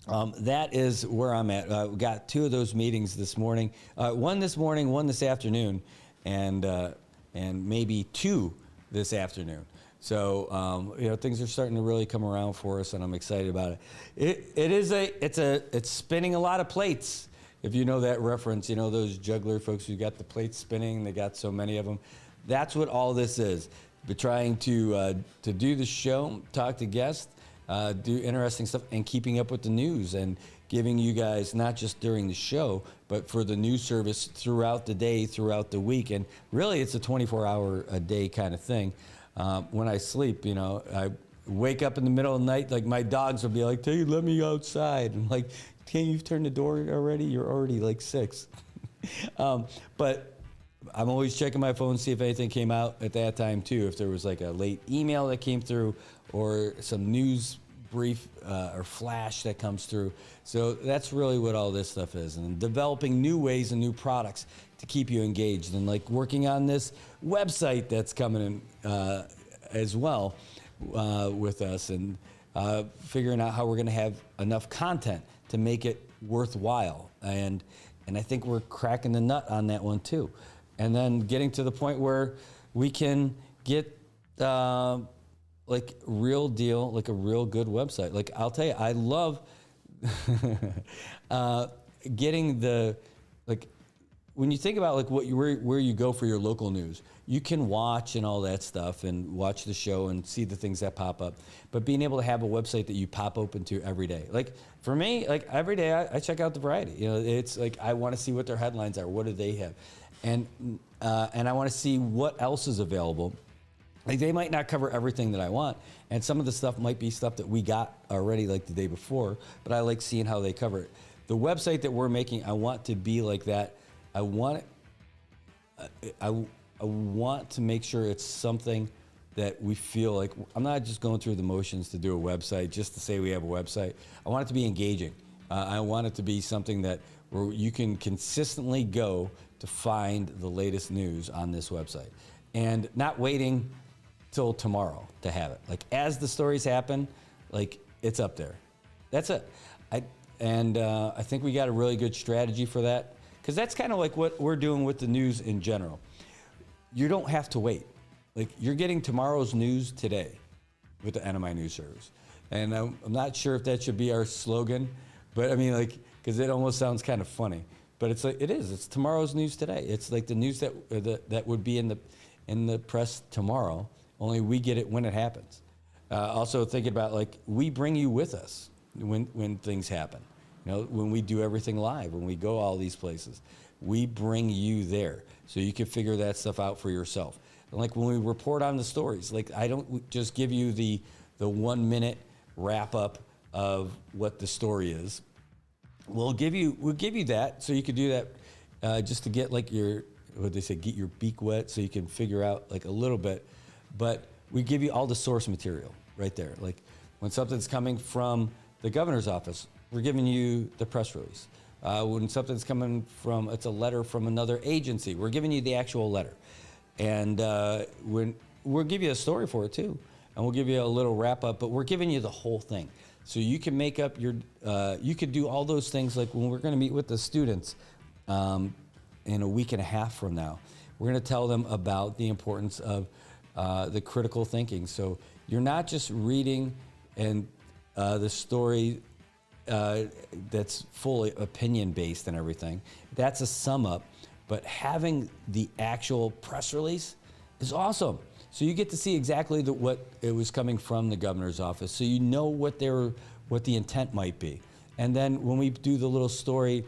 that is where I'm at. We got 2 of those meetings this morning. One this morning, one this afternoon, and maybe 2 this afternoon. So, you know, things are starting to really come around for us, and I'm excited about it. It's spinning a lot of plates. If you know that reference, you know, those juggler folks who got the plates spinning, they got so many of them. That's what all this is. We're trying to do the show, talk to guests, do interesting stuff, and keeping up with the news and giving you guys, not just during the show, but for the news service throughout the day, throughout the week. And really, it's a 24-hour-a-day kind of thing. When I sleep, you know, I wake up in the middle of the night, like my dogs will be like, hey, let me outside. I'm like, can't you turn the door already? You're already like 6. But I'm always checking my phone, see if anything came out at that time, too. If there was like a late email that came through or some news brief or flash that comes through. So that's really what all this stuff is. And developing new ways and new products to keep you engaged. And like working on this website that's coming in as well with us and figuring out how we're going to have enough content to make it worthwhile. And I think we're cracking the nut on that one, too. And then getting to the point where we can get like real deal, like a real good website. Like I'll tell you, I love getting the, like when you think about like where you go for your local news, you can watch and all that stuff and watch the show and see the things that pop up. But being able to have a website that you pop open to every day, like for me, like every day I check out the variety. You know, it's like I want to see what their headlines are. What do they have? And I want to see what else is available. Like they might not cover everything that I want, and some of the stuff might be stuff that we got already like the day before, but I like seeing how they cover it. The website that we're making, I want to be like that. I want to make sure it's something that we feel like I'm not just going through the motions to do a website just to say we have a website. I want it to be engaging. I want it to be something that where you can consistently go to find the latest news on this website and not waiting till tomorrow to have it. Like as the stories happen, like it's up there. That's it. I think we got a really good strategy for that because that's kind of like what we're doing with the news in general. You don't have to wait. Like you're getting tomorrow's news today with the NMI News Service. And I'm not sure if that should be our slogan, but I mean like, because it almost sounds kind of funny. But it's like it is. It's tomorrow's news today. It's like the news that would be in the press tomorrow. Only we get it when it happens. Also thinking about like we bring you with us when things happen. You know, when we do everything live, when we go all these places, we bring you there so you can figure that stuff out for yourself. And like when we report on the stories, like I don't just give you the 1 minute wrap up of what the story is. We'll give you that so you can do that just to get like your, what they say, get your beak wet so you can figure out like a little bit. But we give you all the source material right there. Like when something's coming from the governor's office, we're giving you the press release. When something's coming from, it's a letter from another agency, we're giving you the actual letter. And when we'll give you a story for it too. And we'll give you a little wrap up, but we're giving you the whole thing. So you can make up your, you could do all those things like when we're gonna meet with the students in a week and a half from now. We're gonna tell them about the importance of the critical thinking. So you're not just reading and the story that's fully opinion based and everything. That's a sum up, but having the actual press release is awesome. So you get to see exactly what it was coming from the governor's office. So you know what the intent might be. And then when we do the little story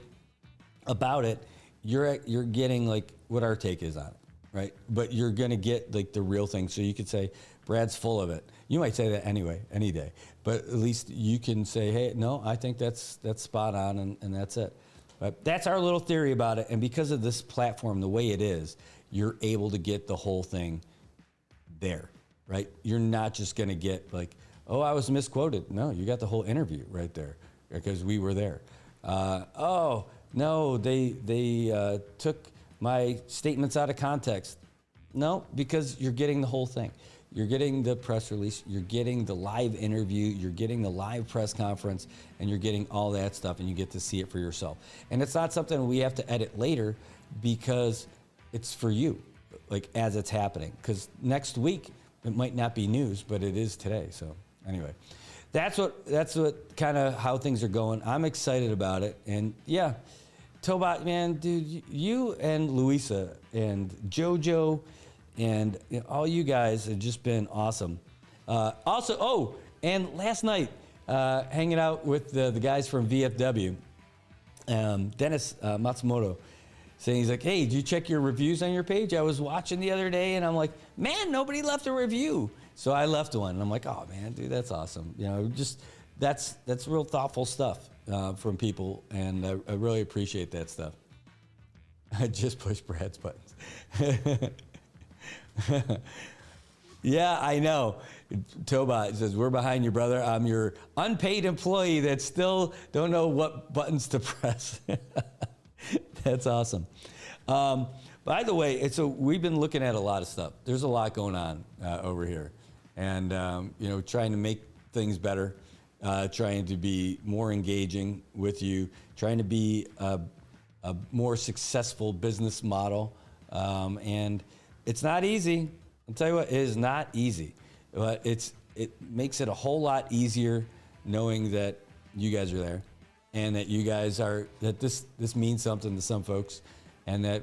about it, you're getting like what our take is on it, right? But you're gonna get like the real thing. So you could say, Brad's full of it. You might say that anyway, any day. But at least you can say, hey, no, I think that's spot on and that's it. But that's our little theory about it. And because of this platform, the way it is, you're able to get the whole thing there, right? You're not just gonna get like, oh, I was misquoted. No, you got the whole interview right there because we were there. Oh, no, they took my statements out of context. No, because you're getting the whole thing. You're getting the press release, you're getting the live interview, you're getting the live press conference, and you're getting all that stuff, and you get to see it for yourself. And it's not something we have to edit later because it's for you, like as it's happening. Because next week, it might not be news, but it is today. So anyway, that's what kind of how things are going. I'm excited about it. And yeah, Tobot, man, dude, you and Louisa and JoJo and all you guys have just been awesome. Also, and last night, hanging out with the guys from VFW, Dennis Matsumoto, saying, he's like, hey, did you check your reviews on your page? I was watching the other day and I'm like, man, nobody left a review. So I left one and I'm like, oh man, dude, that's awesome. You know, just that's real thoughtful stuff from people, and I really appreciate that stuff. I just pushed Brad's buttons. Yeah, I know. Tobot says, we're behind you, brother. I'm your unpaid employee that still don't know what buttons to press. That's awesome. By the way, so we've been looking at a lot of stuff. There's a lot going on over here. And, trying to make things better, trying to be more engaging with you, trying to be a more successful business model. And it's not easy. I'll tell you what, it is not easy. But it makes it a whole lot easier knowing that you guys are there and that you guys are, that this means something to some folks, and that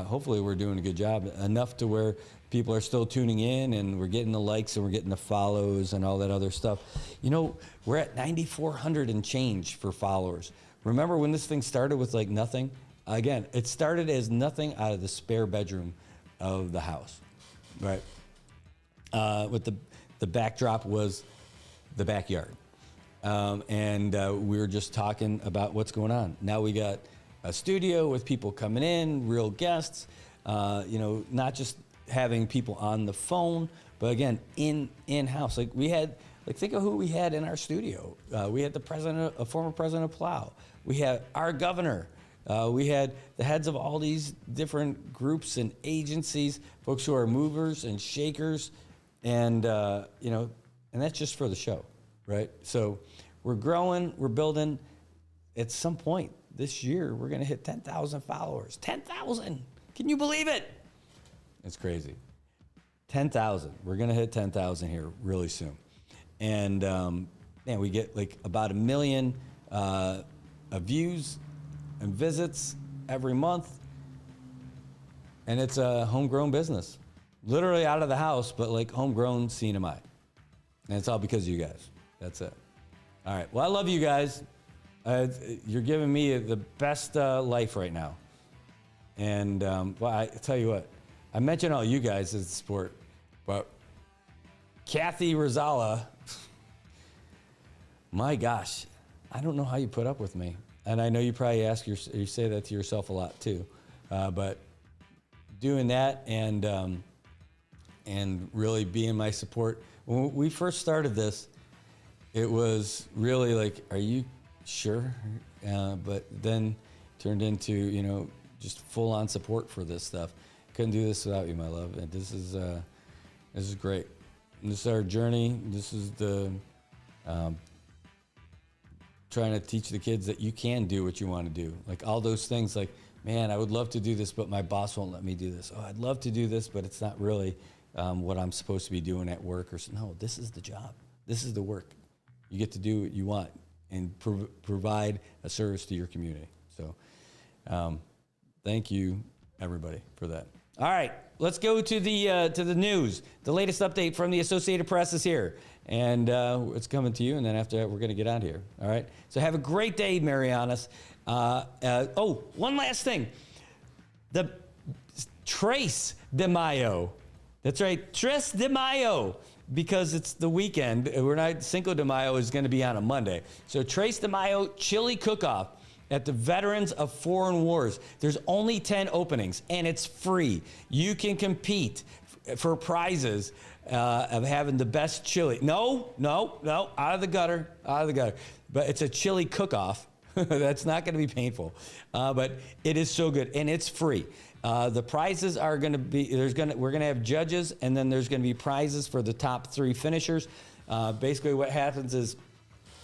hopefully we're doing a good job, enough to where people are still tuning in and we're getting the likes and we're getting the follows and all that other stuff. You know, we're at 9,400 and change for followers. Remember when this thing started with like nothing? Again, it started as nothing out of the spare bedroom of the house, right? With the backdrop was the backyard. And we were just talking about what's going on. Now we got a studio with people coming in, real guests, not just having people on the phone, but again, in-house. Like we had, think of who we had in our studio. We had a former president of Plow. We had our governor. We had the heads of all these different groups and agencies, folks who are movers and shakers, and and that's just for the show, right? So we're growing, we're building. At some point this year, we're gonna hit 10,000 followers. 10,000! Can you believe it? It's crazy. 10,000. We're gonna hit 10,000 here really soon, and we get like about 1 million views and visits every month, and it's a homegrown business, literally out of the house, but like homegrown CNMI, and it's all because of you guys. That's it. All right. Well, I love you guys. You're giving me the best life right now, and I tell you what. I mentioned all you guys as a sport, but Kathy Rosala, my gosh, I don't know how you put up with me. And I know you probably you say that to yourself a lot too, but doing that and and really being my support. When we first started this, it was really like, are you sure? But then turned into, you know, just full-on support for this stuff. Couldn't do this without you, my love. And this is great. And this is our journey. This is the trying to teach the kids that you can do what you want to do. Like all those things, like, man, I would love to do this, but my boss won't let me do this. Oh, I'd love to do this, but it's not really what I'm supposed to be doing at work. Or no, this is the job. This is the work. You get to do what you want and provide a service to your community. So thank you, everybody, for that. All right, let's go to the news. The latest update from the Associated Press is here, and it's coming to you. And then after that, we're going to get out of here. All right. So have a great day, Marianas. One last thing. The Tres de Mayo. That's right, Tres de Mayo, because it's the weekend. We're not, Cinco de Mayo is going to be on a Monday. So Tres de Mayo chili cook-off at the Veterans of Foreign Wars. There's only 10 openings, and it's free. You can compete for prizes of having the best chili. No, out of the gutter. But it's a chili cook-off. That's not going to be painful, but it is so good, and it's free. The prizes are going to be, we're going to have judges, and then there's going to be prizes for the top 3 finishers. Basically what happens is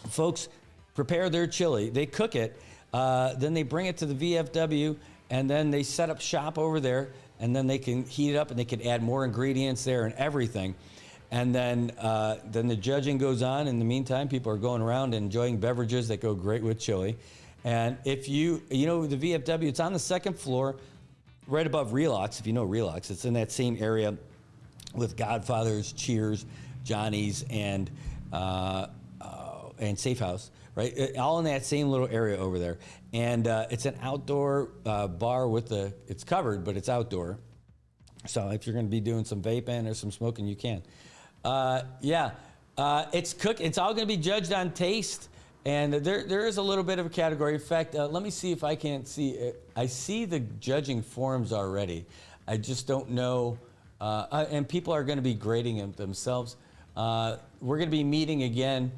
folks prepare their chili, they cook it, then they bring it to the VFW, and then they set up shop over there, and then they can heat it up, and they can add more ingredients there and everything. And then the judging goes on. In the meantime, people are going around and enjoying beverages that go great with chili. And if you know the VFW, it's on the 2nd floor, right above Relox. If you know Relox, it's in that same area with Godfather's, Cheers, Johnny's, and Safe House, right? All in that same little area over there. And it's an outdoor bar it's covered, but it's outdoor. So if you're going to be doing some vaping or some smoking, you can. It's cooked. It's all going to be judged on taste, and there is a little bit of a category. In fact, let me see if I can't see it. I see the judging forms already. I just don't know, and people are going to be grading it themselves. We're going to be meeting again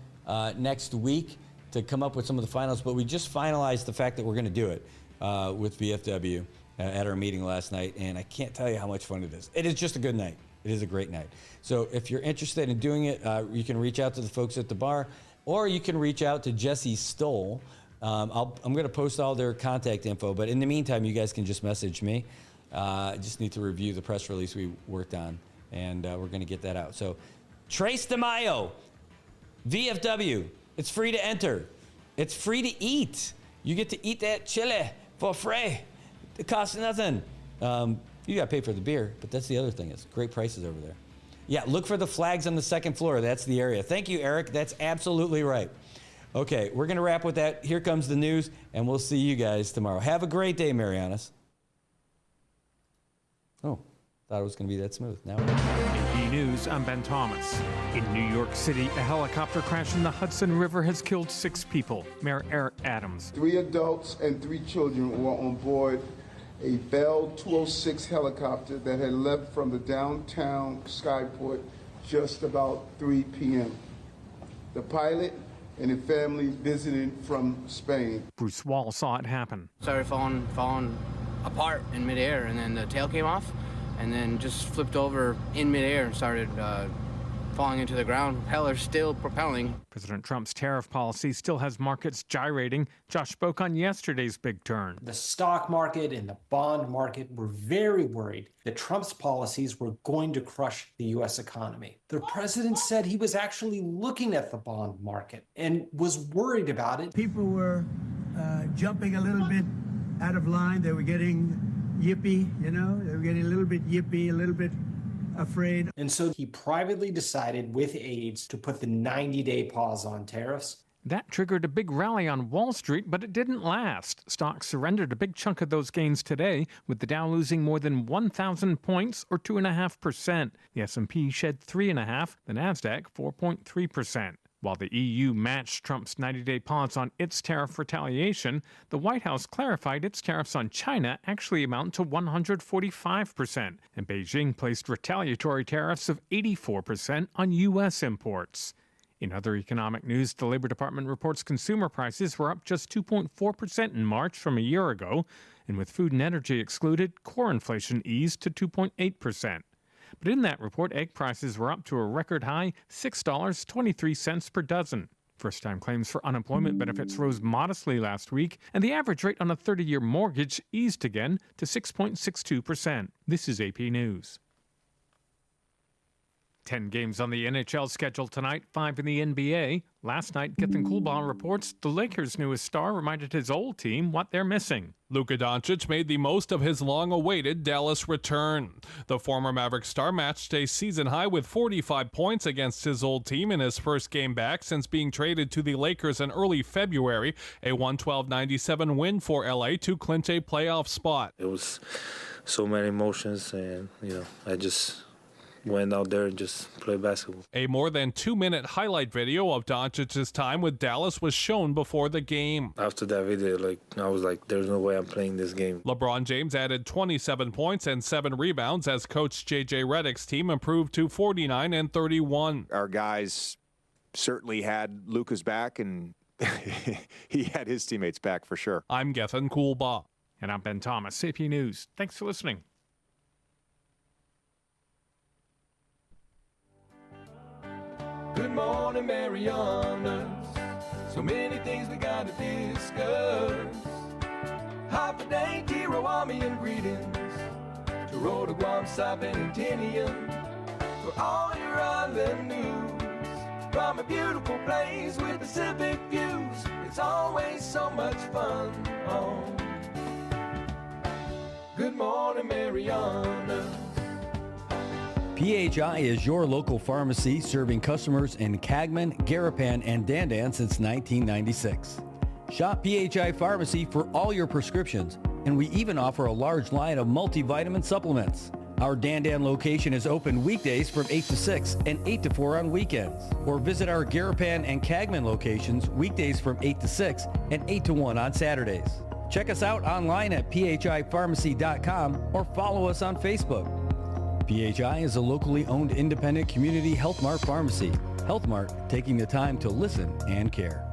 next week to come up with some of the finals, but we just finalized the fact that we're going to do it with VFW at our meeting last night, and I can't tell you how much fun it is. It is just a good night. It is a great night. So if you're interested in doing it, you can reach out to the folks at the bar, or you can reach out to Jesse Stoll. I'm going to post all their contact info, but in the meantime, you guys can just message me. I just need to review the press release we worked on, and we're going to get that out. So Tres de Mayo, VFW. It's free to enter. It's free to eat. You get to eat that chili for free. It costs nothing. You got to pay for the beer, but that's the other thing. It's great prices over there. Yeah, look for the flags on the 2nd floor. That's the area. Thank you, Eric. That's absolutely right. Okay, we're going to wrap with that. Here comes the news, and we'll see you guys tomorrow. Have a great day, Marianas. Oh, thought it was going to be that smooth. Now. AP News, I'm Ben Thomas. In New York City, a helicopter crash in the Hudson River has killed 6 people. Mayor Eric Adams. 3 adults and 3 children were on board a Bell 206 helicopter that had left from the downtown Skyport just about 3 p.m. The pilot and his family visited from Spain. Bruce Wall saw it happen. Started falling apart in midair, and then the tail came off, and then just flipped over in midair and started falling into the ground. Propeller still propelling. President Trump's tariff policy still has markets gyrating. Josh spoke on yesterday's big turn. The stock market and the bond market were very worried that Trump's policies were going to crush the U.S. economy. The president said he was actually looking at the bond market and was worried about it. People were jumping a little bit out of line. They were getting yippy, They were getting a little bit yippy, a little bit afraid. And so he privately decided with aides to put the 90-day pause on tariffs. That triggered a big rally on Wall Street, but it didn't last. Stocks surrendered a big chunk of those gains today, with the Dow losing more than 1,000 points, or 2.5%. The S&P shed 3.5%, the Nasdaq 4.3%. While the EU matched Trump's 90-day pause on its tariff retaliation, the White House clarified its tariffs on China actually amount to 145%, and Beijing placed retaliatory tariffs of 84% on U.S. imports. In other economic news, the Labor Department reports consumer prices were up just 2.4% in March from a year ago, and with food and energy excluded, core inflation eased to 2.8%. But in that report, egg prices were up to a record high $6.23 per dozen. First-time claims for unemployment benefits rose modestly last week, and the average rate on a 30-year mortgage eased again to 6.62%. This is AP News. 10 games on the NHL schedule tonight, 5 in the NBA. Last night, Gethin Coolbaugh reports the Lakers' newest star reminded his old team what they're missing. Luka Doncic made the most of his long-awaited Dallas return. The former Mavericks star matched a season high with 45 points against his old team in his first game back since being traded to the Lakers in early February, a 112-97 win for LA to clinch a playoff spot. It was so many emotions, and I just went out there and just played basketball. A more than 2-minute highlight video of Doncic's time with Dallas was shown before the game. After that video, I was like, there's no way I'm playing this game. LeBron James added 27 points and 7 rebounds as coach J.J. Redick's team improved to 49-31. Our guys certainly had Luka's back, and he had his teammates back for sure. I'm Gethin Coolbaugh. And I'm Ben Thomas, AP News. Thanks for listening. Good morning, Marianas. So many things we gotta discuss. Happy day, Tirawami greetings. To Rhoda, Guam, Saipan, and Tinian. For all your island news. From a beautiful place with Pacific views. It's always so much fun. Good morning, Marianas. PHI is your local pharmacy serving customers in Cagman, Garapan, and Dandan since 1996. Shop PHI Pharmacy for all your prescriptions, and we even offer a large line of multivitamin supplements. Our Dandan location is open weekdays from 8 to 6 and 8 to 4 on weekends. Or visit our Garapan and Cagman locations weekdays from 8 to 6 and 8 to 1 on Saturdays. Check us out online at phipharmacy.com or follow us on Facebook. PHI is a locally owned independent community Health Mart pharmacy. Health Mart, taking the time to listen and care.